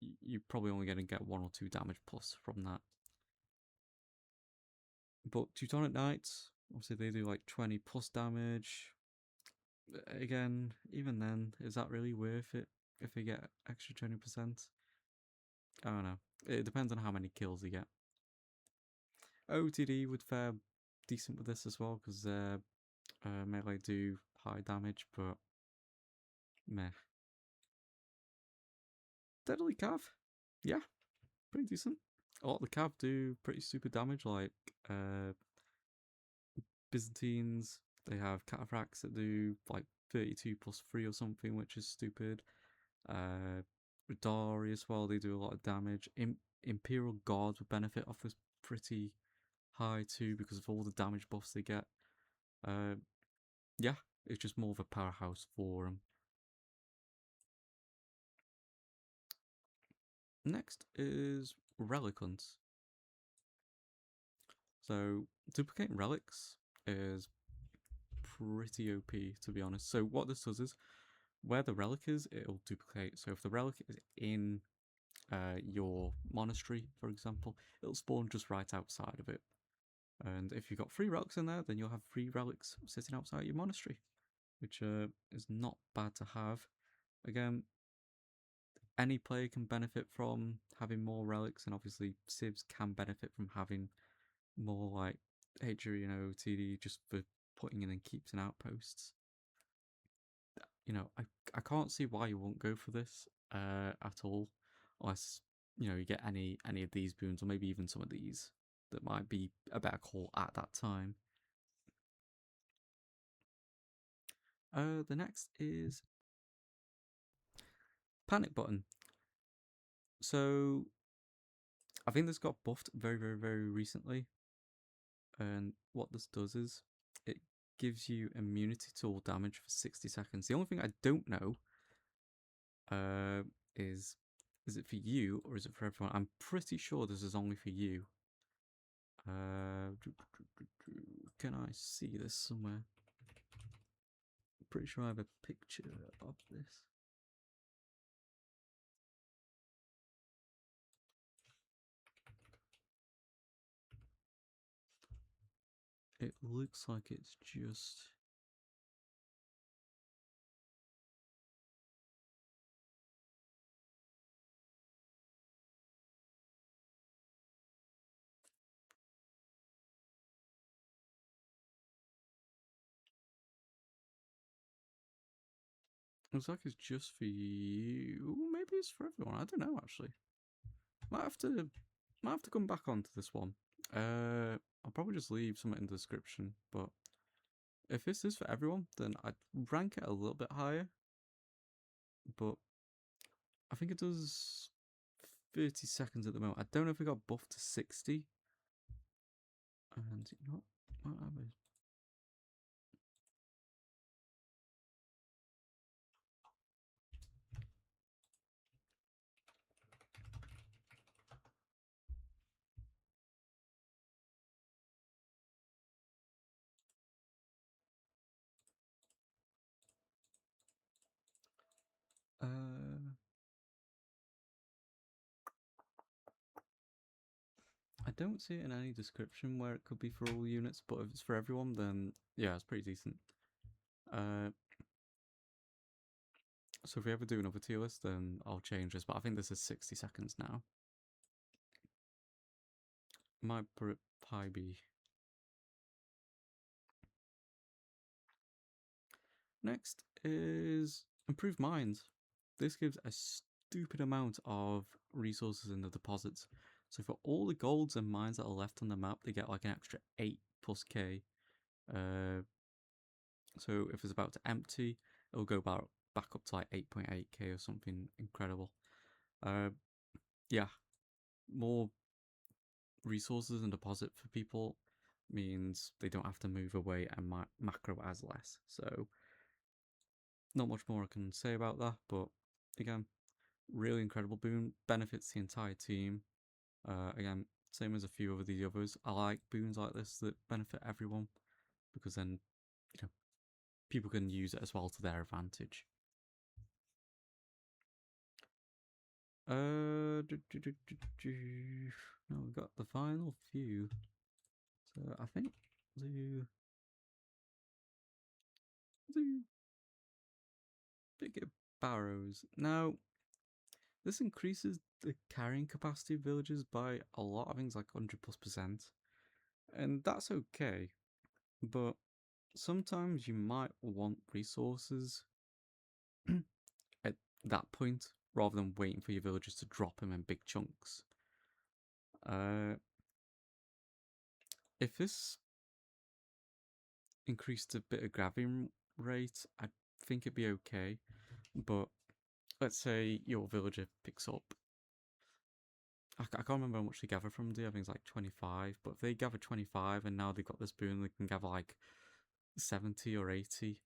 you're probably only going to get 1 or 2 damage plus from that. But Teutonic Knights, obviously they do like 20 plus damage. Again, even then, is that really worth it if they get extra 20%? I don't know. It depends on how many kills you get. OTD would fare decent with this as well because melee do high damage, but meh. Deadly Cav, yeah, pretty decent. A lot of the cav do pretty stupid damage, like Byzantines. They have cataphracts that do like 32 plus 3 or something, which is stupid. Radari as well, they do a lot of damage. Imperial Guards would benefit off this pretty high too because of all the damage buffs they get. Yeah, it's just more of a powerhouse for them. Next is Relic Hunts. So duplicating relics is pretty OP, to be honest. So what this does is, where the relic is, it'll duplicate. So if the relic is in your monastery, for example, it'll spawn just right outside of it. And if you've got 3 relics in there, then you'll have 3 relics sitting outside your monastery, which is not bad to have. Again, any player can benefit from having more relics, and obviously civs can benefit from having more like HRE and OTD just for putting in and keeps and outposts. You know, I can't see why you won't go for this at all, unless you get any of these boons, or maybe even some of these that might be a better call at that time. The next is Panic Button. So I think this got buffed very recently, and what this does is it gives you immunity to all damage for 60 seconds. The only thing I don't know is it for you or is it for everyone? I'm pretty sure this is only for you. Can I see this somewhere? I'm pretty sure I have a picture of this. It looks like it's just... Looks like it's just for you. Maybe it's for everyone. I don't know, actually. Might have to come back onto this one. I'll probably just leave something in the description, but if this is for everyone, then I'd rank it a little bit higher. But I think it does 30 seconds at the moment. I don't know if it got buffed to 60. And you know what? I don't see it in any description where it could be for all units, but if it's for everyone, then yeah, it's pretty decent. So if we ever do another tier list, then I'll change this, but I think this is 60 seconds now. Might probably be. Next is Improved Mines. This gives a stupid amount of resources in the deposits. So for all the golds and mines that are left on the map, they get like an extra 8 plus K. So if it's about to empty, it'll go back up to like 8.8k or something incredible. Yeah, more resources and deposit for people means they don't have to move away and macro as less. So not much more I can say about that, but again, really incredible boon, benefits the entire team. Again, same as a few of the others. I like boons like this that benefit everyone because then people can use it as well to their advantage. No, we've got the final few. So I think the bigger barrows. Now, this increases the carrying capacity of villages by a lot of things, like 100+%. And that's okay. But sometimes you might want resources at that point, rather than waiting for your villagers to drop them in big chunks. If this increased a bit of grabbing rate, I think it'd be okay. But let's say your villager picks up. I can't remember how much they gather from. I think it's like 25. But if they gather 25 and now they've got this boon, they can gather like 70 or 80.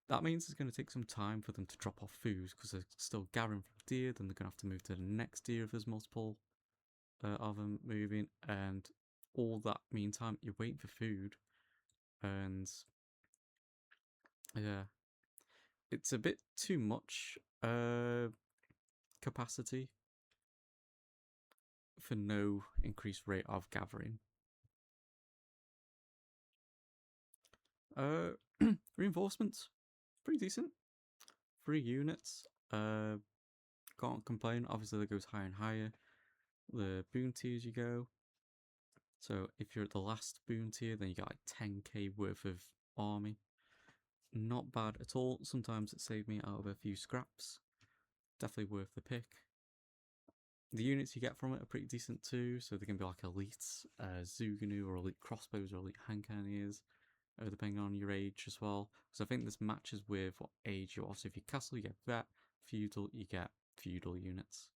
That means it's going to take some time for them to drop off food because they're still gathering from deer. Then they're going to have to move to the next deer if there's multiple of them moving. And all that meantime, you're waiting for food. And yeah, it's a bit too much capacity for no increased rate of gathering. Reinforcements, pretty decent. 3 units. Can't complain. Obviously, that goes higher and higher. The boon tiers you go. So if you're at the last boon tier, then you get like 10k worth of army. Not bad at all. Sometimes it saved me out of a few scraps. Definitely worth the pick. The units you get from it are pretty decent too, so they can be like elite Zuganu or elite crossbows or elite hand cannoneers, depending on your age as well. So I think this matches with what age you are. So if you're castle, you get vet, feudal, you get feudal units.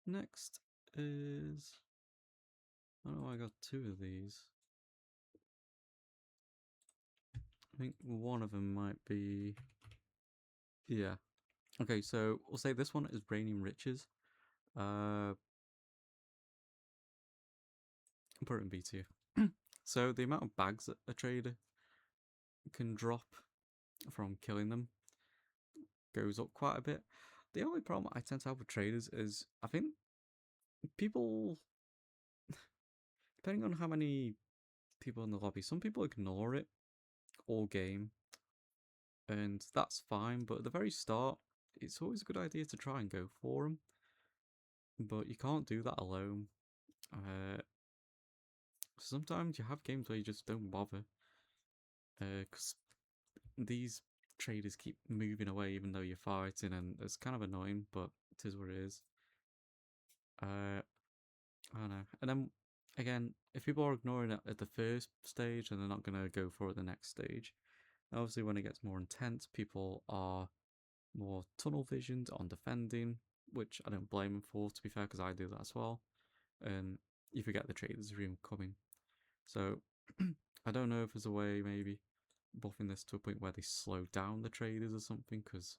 Next is, oh, I got 2 of these. I think one of them might be, yeah. Okay, so we'll say this one is Raining Riches. Put it in B tier. So the amount of bags that a trader can drop from killing them goes up quite a bit. The only problem I tend to have with traders is I think people, depending on how many people in the lobby, some people ignore it all game, and that's fine. But at the very start, it's always a good idea to try and go for them. But you can't do that alone. Sometimes you have games where you just don't bother, because these traders keep moving away even though you're fighting, and it's kind of annoying, but it is what it is. I don't know. And then again, if people are ignoring it at the first stage, then they're not going to go for it the next stage. Obviously, when it gets more intense, people are more tunnel visioned on defending, which I don't blame them for, to be fair, because I do that as well. And you forget the traders room coming. So I don't know if there's a way maybe buffing this to a point where they slow down the traders or something, because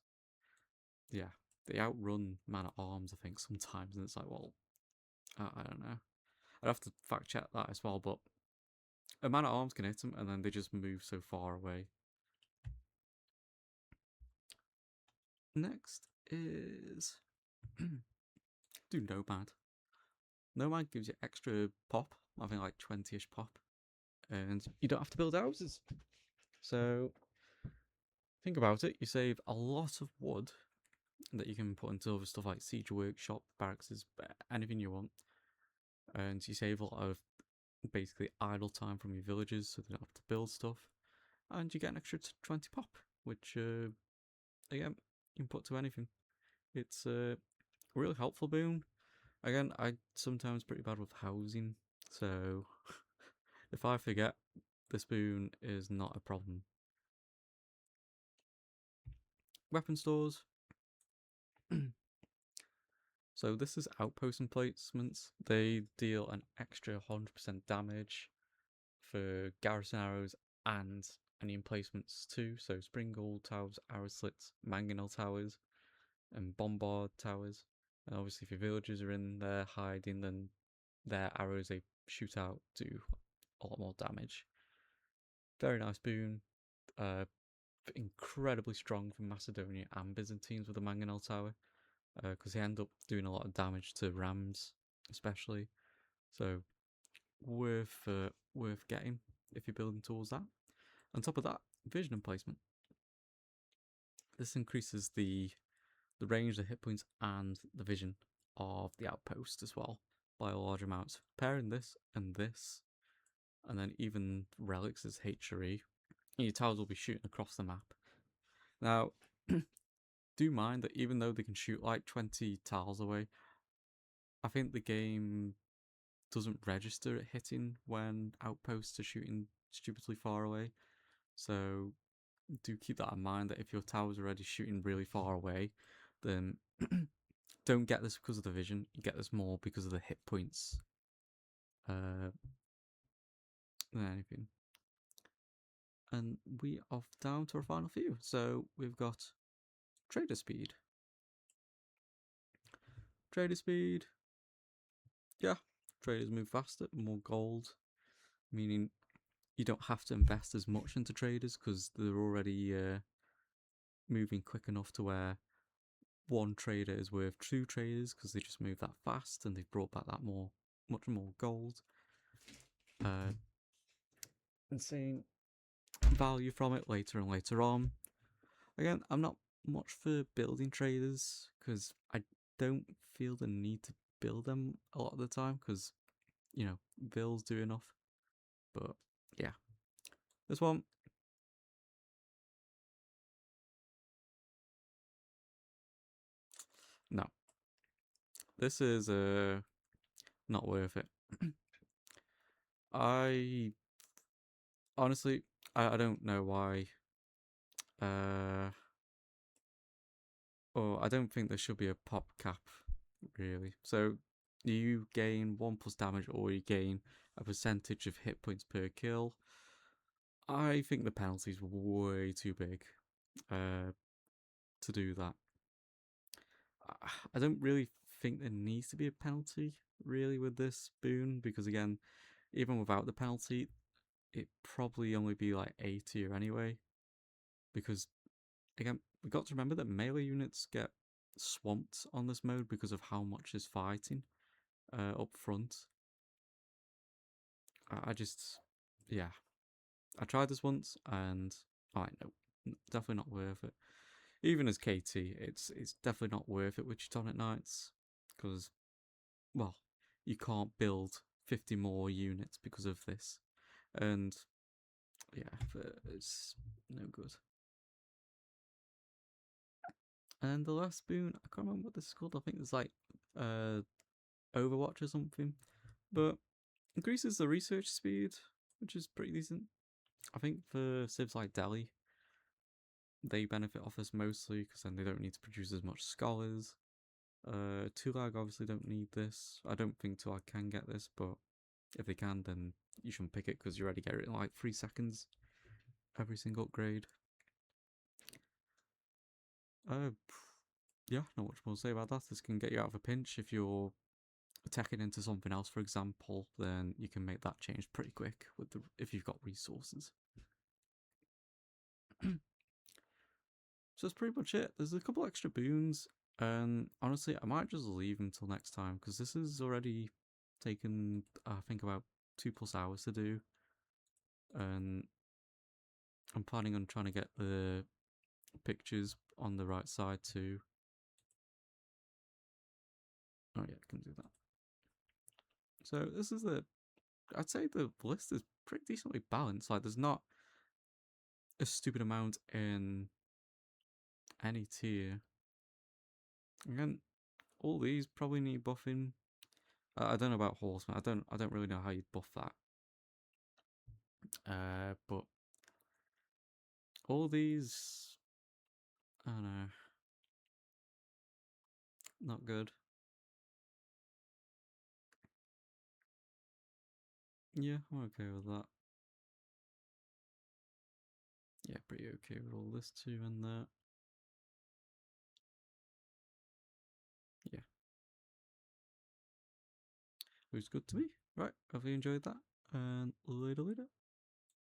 yeah, they outrun man at arms, I think, sometimes, and it's like, well, I don't know. I'd have to fact check that as well, but a man at arms can hit them and then they just move so far away. Next is do Nomad. Nomad gives you extra pop, I think like 20ish pop, and you don't have to build houses. So think about it, you save a lot of wood that you can put into other stuff like siege workshop, barracks, anything you want, and you save a lot of basically idle time from your villagers so they don't have to build stuff, and you get an extra 20 pop, which again, you can put to anything. It's a really helpful boon. Again, I sometimes pretty bad with housing, so if I forget, this boon is not a problem. Weapon stores. So this is outpost emplacements. They deal an extra 100% damage for garrison arrows and any emplacements too. So Springald towers, arrow slits, mangonel towers, and bombard towers. And obviously, if your villagers are in there hiding, then their arrows they shoot out do a lot more damage. Very nice boon. Incredibly strong for Macedonia and Byzantines with the mangonel tower, because they end up doing a lot of damage to rams, especially. So worth getting if you're building towards that. On top of that, vision emplacement. This increases the range, the hit points, and the vision of the outpost as well by a large amount. Pairing this, and then even relics as HRE, your towers will be shooting across the map. Now, do mind that even though they can shoot like 20 tiles away, I think the game doesn't register it hitting when outposts are shooting stupidly far away. So do keep that in mind, that if your tower's already shooting really far away, then don't get this because of the vision. You get this more because of the hit points than anything. And we are down to our final few. So we've got trader speed. Trader speed. Yeah, traders move faster, more gold, meaning you don't have to invest as much into traders because they're already moving quick enough to where one trader is worth two traders because they just move that fast and they've brought back that much more gold. And seeing value from it later and later on. Again, I'm not much for building traders because I don't feel the need to build them a lot of the time because, you know, bills do enough. But yeah, this one. No, this is not worth it. I honestly, I don't know why. Or I don't think there should be a pop cap, really. So you gain 1+ damage, or you gain a percentage of hit points per kill. I think the penalty's way too big to do that. I don't really think there needs to be a penalty, really, with this boon, because again, even without the penalty, it'd probably only be like A tier anyway. Because, again, we got to remember that melee units get swamped on this mode because of how much is fighting up front. I just, yeah. I tried this once and, no, definitely not worth it. Even as KT, it's definitely not worth it with Teutonic Knights, because, well, you can't build 50 more units because of this. And, yeah, it's no good. And the last boon, I can't remember what this is called. I think it's like Overwatch or something. But increases the research speed, which is pretty decent. I think for civs like Delhi, they benefit off this mostly because then they don't need to produce as much scholars. Tulag obviously don't need this. I don't think Tulag can get this, but if they can, then you shouldn't pick it because you already get it in like 3 seconds every single upgrade. Yeah, not much more to say about that. This can get you out of a pinch. If you're attacking into something else, for example, then you can make that change pretty quick with if you've got resources. So that's pretty much it. There's a couple extra boons, and honestly, I might just leave them till next time because this has already taken, I think, about 2+ hours to do, and I'm planning on trying to get the pictures on the right side too. Oh yeah, I can do that. So this is I'd say the list is pretty decently balanced. Like, there's not a stupid amount in any tier. Again, all these probably need buffing. I don't know about Horseman. I don't really know how you'd buff that. But all these, I don't know, not good. Yeah, I'm okay with that. Yeah, pretty okay with all this too and that. Yeah, it was good to me. Right, hope you enjoyed that, and later.